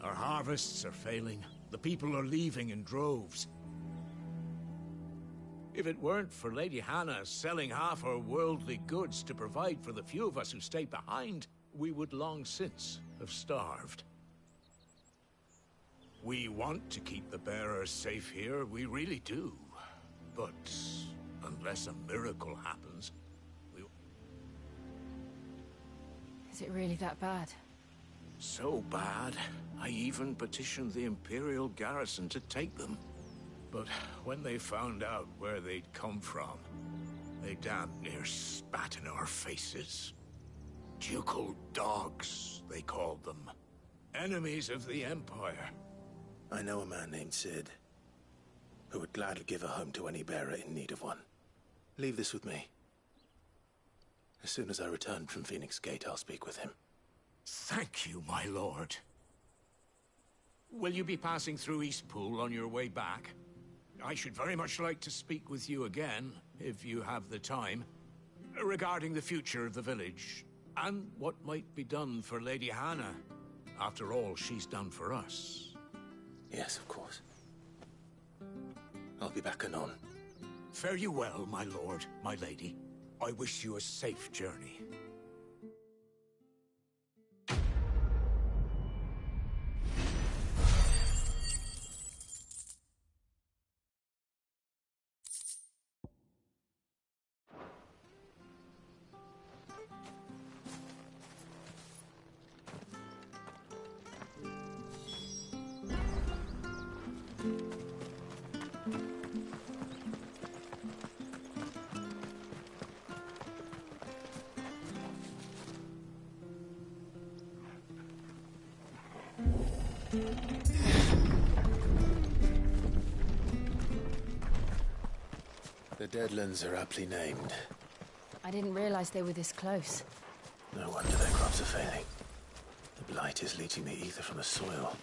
Our harvests are failing. The people are leaving in droves. If it weren't for Lady Hannah selling half her worldly goods to provide for the few of us who stay behind, we would long since have starved. We want to keep the bearers safe here, we really do. But unless a miracle happens, we... Is it really that bad? So bad, I even petitioned the Imperial garrison to take them. But when they found out where they'd come from, they damn near spat in our faces. Ducal dogs, they called them. Enemies of the Empire. I know a man named Sid, who would gladly give a home to any bearer in need of one. Leave this with me. As soon as I return from Phoenix Gate, I'll speak with him. Thank you, my lord. Will you be passing through Eastpool on your way back? I should very much like to speak with you again, if you have the time, regarding the future of the village, and what might be done for Lady Hannah. After all she's done for us. Yes, of course. I'll be back anon. Fare you well, my lord, my lady. I wish you a safe journey. The Deadlands are aptly named. I didn't realize they were this close. No wonder their crops are failing. The blight is leaching the ether from the soil.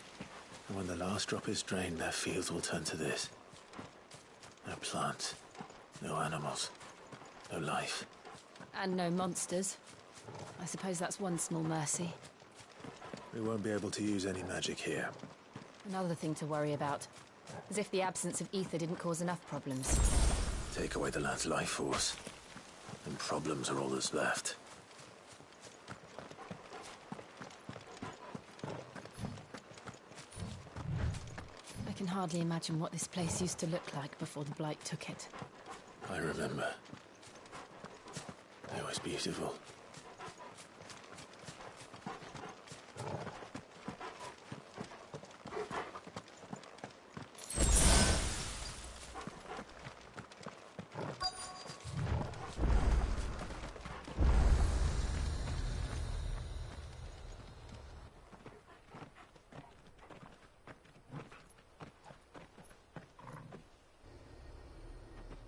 And when the last drop is drained, their fields will turn to this. No plants, no animals, no life. And no monsters. I suppose that's one small mercy. We won't be able to use any magic here. Another thing to worry about. As if the absence of ether didn't cause enough problems. Take away the lad's life force, and problems are all that's left. I can hardly imagine what this place used to look like before the blight took it. I remember. It was beautiful.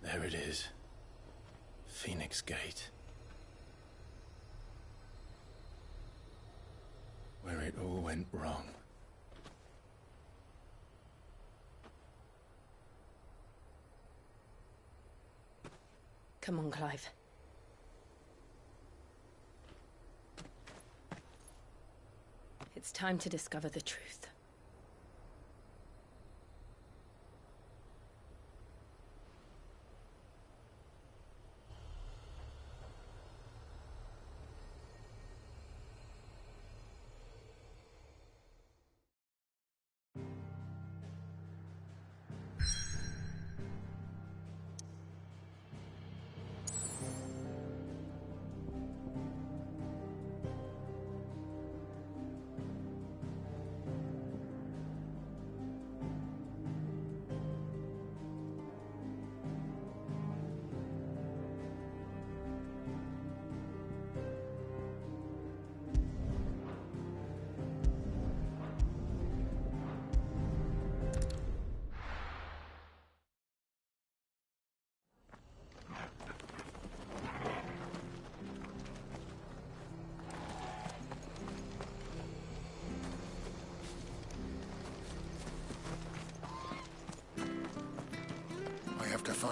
There it is. Phoenix Gate. Where it all went wrong. Come on, Clive. It's time to discover the truth.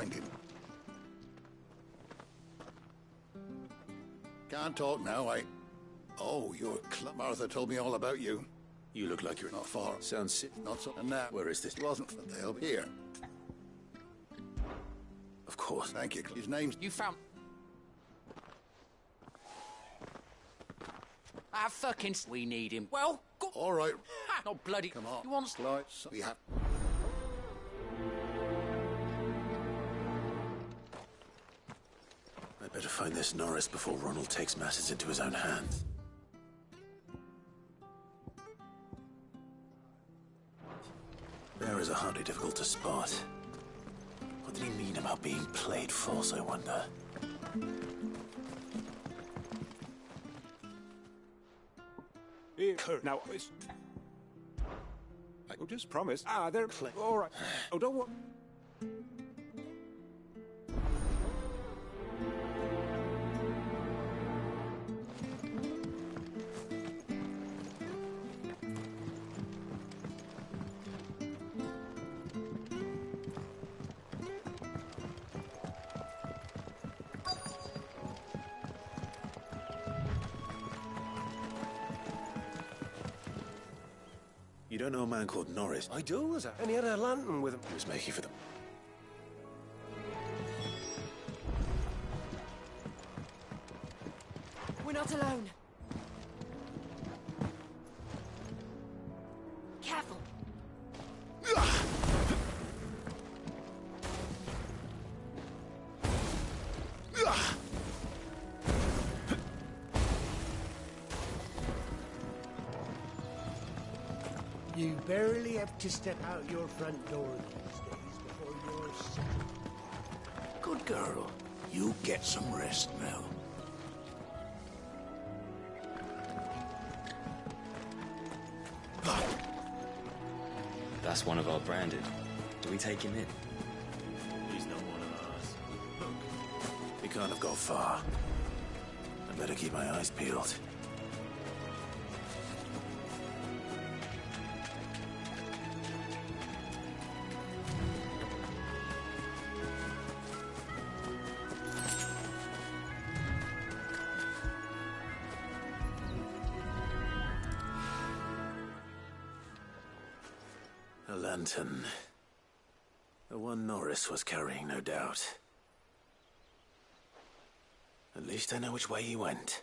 find him. Can't talk now, Oh, you're Martha told me all about you. You look like you're Not far. Sounds sick. Not so. And now, Where is this? It wasn't for they'll be here. Of course. Thank you. His name's... You found... Ah, fucking... We need him. Well, go... All right. Ha! Not bloody... Come on. You want... Lights. We have... I better find this Norris before Ronald takes matters into his own hands. Bearers are hardly difficult to spot. What did he mean about being played false, I wonder? Here, Kurt. Now, it's... I just promised. Ah, they're... All right. Oh, don't worry. You don't know a man called Norris? I do, and he had a lantern with him. He was making for them. We're not alone. Careful. You barely have to step out your front door these days before you're settled. Good girl. You get some rest now. That's one of our branded. Do we take him in? He's not one of ours. Look, he can't have gone far. I better keep my eyes peeled. A lantern. The one Norris was carrying, no doubt. At least I know which way he went.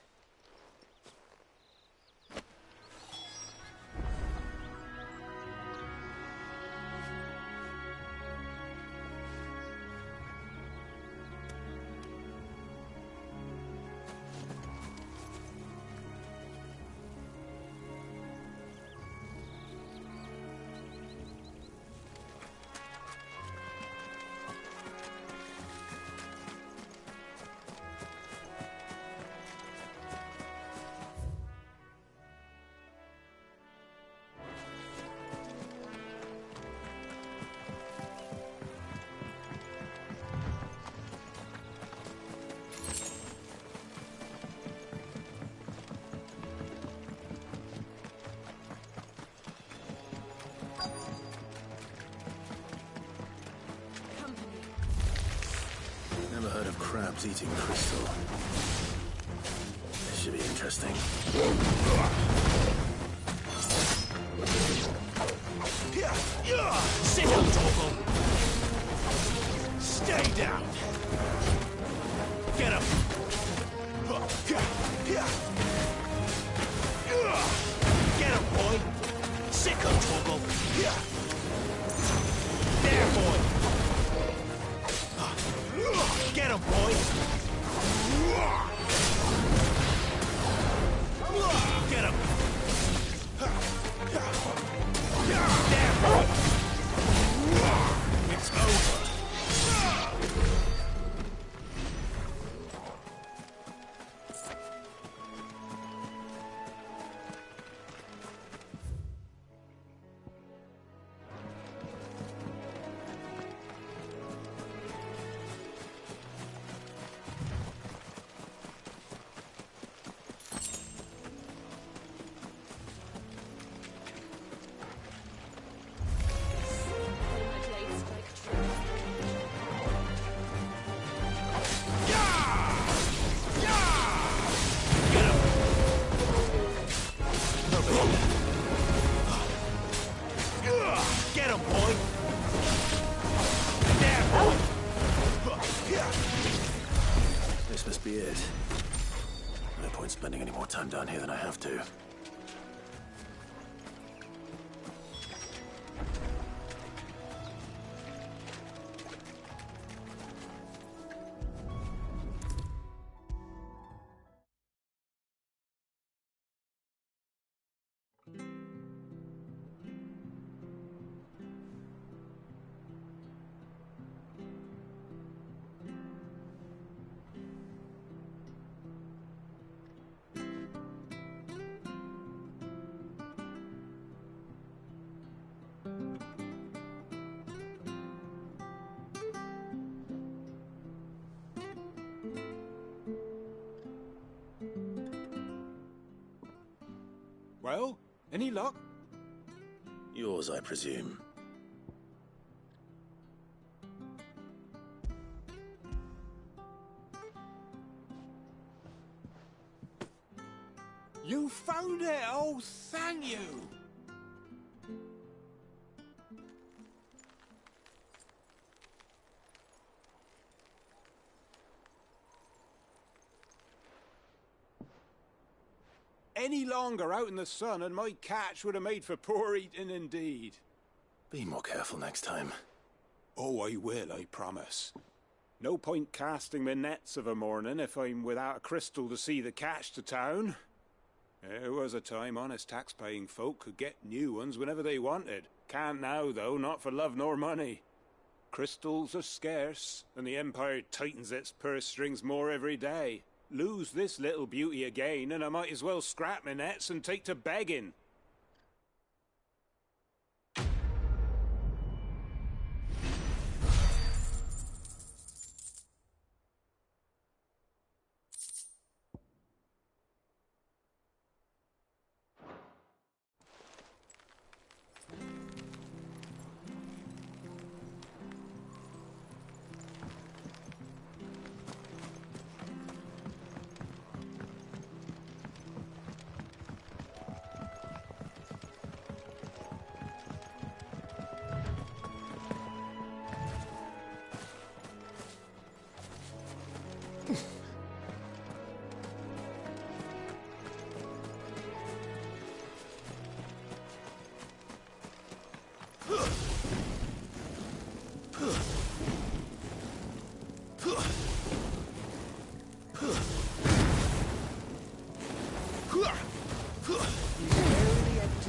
Never heard of crabs eating crystal. This should be interesting. Sit up, Torgal! Stay down! Get up! Get up, boy! Sick up, Torgal! There, boy! Get him, boy! Get him! There, boy! It's over! must be it. No point spending any more time down here than I have to. Well, any luck? Yours, I presume. You found it! Oh, thank you! Any longer out in the sun and my catch would have made for poor eating indeed. Be more careful next time. Oh, I will, I promise. No point casting my nets of a morning if I'm without a crystal to see the catch to town. There was a time honest tax-paying folk could get new ones whenever they wanted. Can't now, though, not for love nor money. Crystals are scarce, and the Empire tightens its purse strings more every day. Lose this little beauty again, and I might as well scrap my nets and take to begging.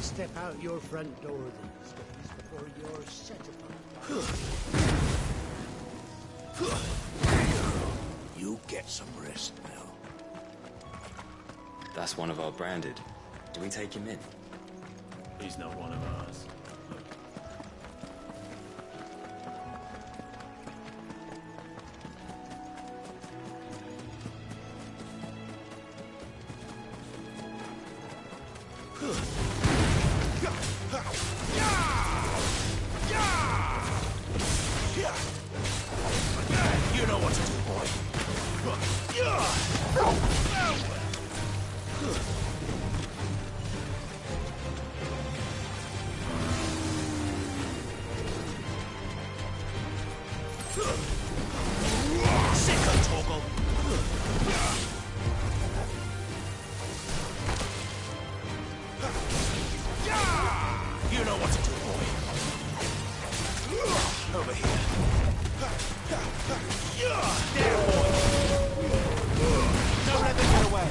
Step out your front door these days before you're set upon. You get some rest now. That's one of our branded. Do we take him in? He's not one of ours. You know what to do, boy. Sick of Toggle. You know what to do, boy. Over here. There, boy. Don't let them get away.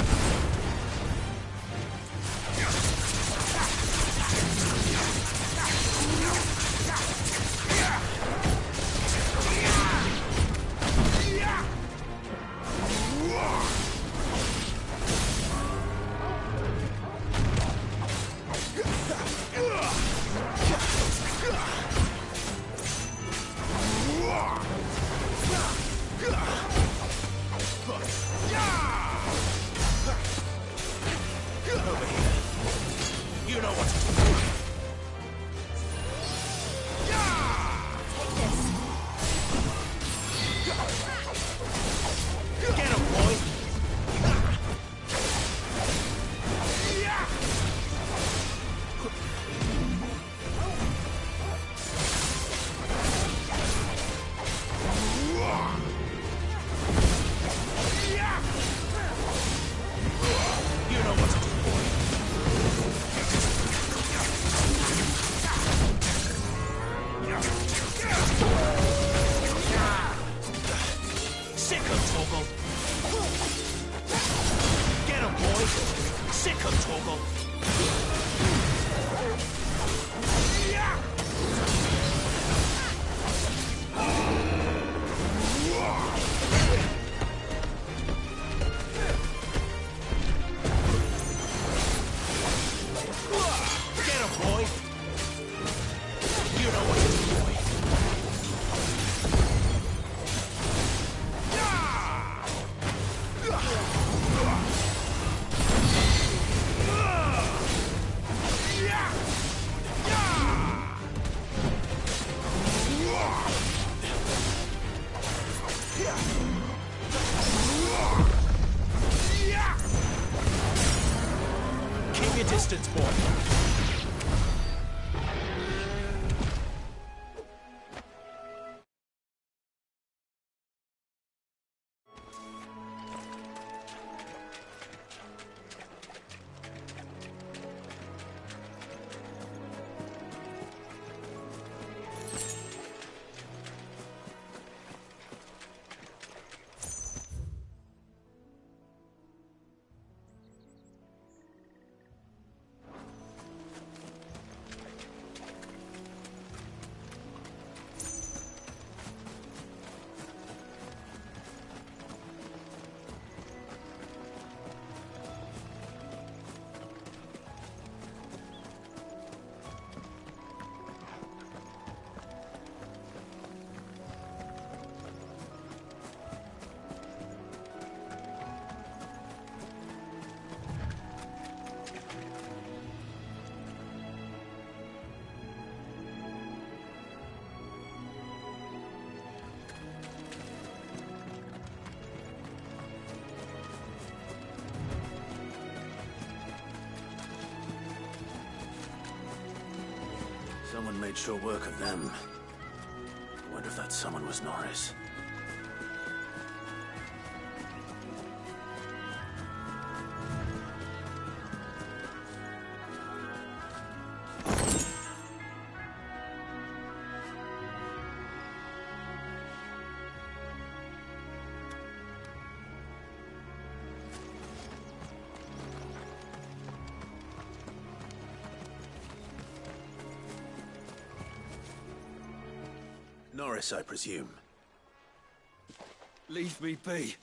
Bogle. Get him, boy! You know what to do, boy. Keep your distance, boy. Someone made sure work of them. I wonder if that someone was Norris. Norris, I presume. Leave me be.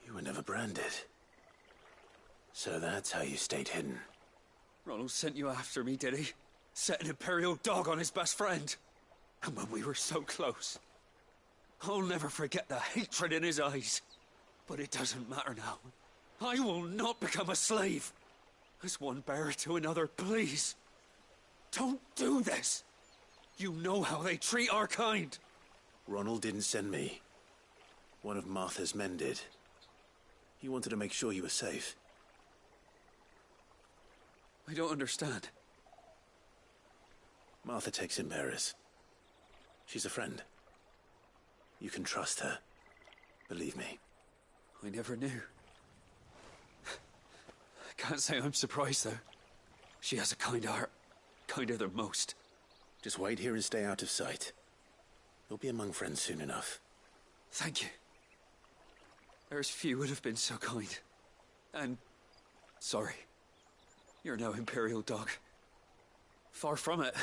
You were never branded. So that's how you stayed hidden. Ronald sent you after me, did he? Set an Imperial dog on his best friend. And when we were so close. I'll never forget the hatred in his eyes. But it doesn't matter now. I will not become a slave. As one bearer to another, please. Don't do this. You know how they treat our kind. Ronald didn't send me. One of Martha's men did. He wanted to make sure you were safe. I don't understand. Martha takes in bearers. She's a friend. You can trust her. Believe me. I never knew. I can't say I'm surprised, though. She has a kind heart. Kinder than most. Just wait here and stay out of sight. You'll be among friends soon enough. Thank you. There's few would have been so kind. And... sorry. You're no Imperial dog. Far from it.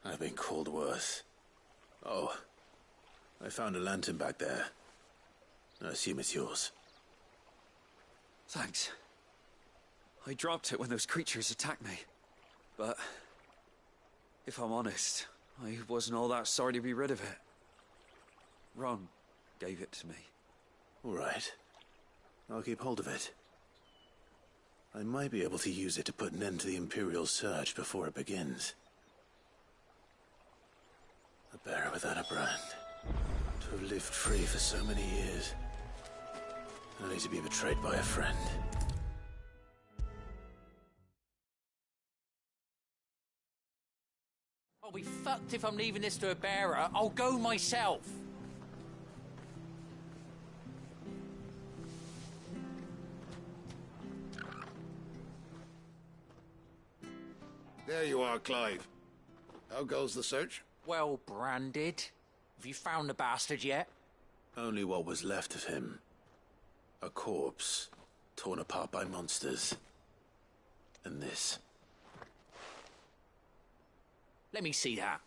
I've been called worse. Oh. I found a lantern back there. I assume it's yours. Thanks. I dropped it when those creatures attacked me. But... if I'm honest, I wasn't all that sorry to be rid of it. Ron gave it to me. All right. I'll keep hold of it. I might be able to use it to put an end to the Imperial surge before it begins. A bearer without a brand. To have lived free for so many years. Only to be betrayed by a friend. I'll be fucked if I'm leaving this to a bearer. I'll go myself. There you are, Clive. How goes the search? Well branded. Have you found the bastard yet? Only what was left of him. A corpse. torn apart by monsters. And this. Let me see that.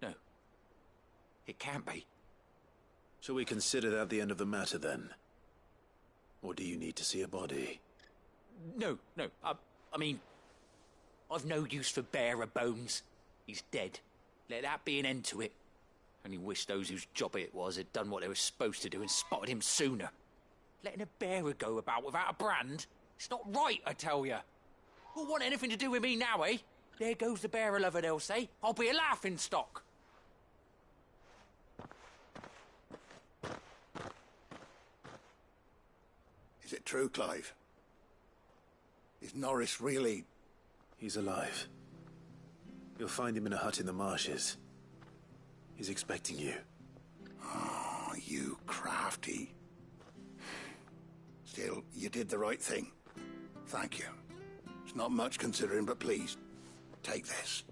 No. It can't be. Shall we consider that the end of the matter, then? Or do you need to see a body? No. I mean, I've no use for bearer bones. He's dead. Let that be an end to it. Only wish those whose job it was had done what they were supposed to do and spotted him sooner. Letting a bearer go about without a brand? It's not right, I tell you. Who'll want anything to do with me now, eh? There goes the bearer lover, they'll say. I'll be a laughingstock. Is it true, Clive? Is Norris really... He's alive. You'll find him in a hut in the marshes. He's expecting you. Oh, you crafty. Still, you did the right thing. Thank you. It's not much considering, but please, take this.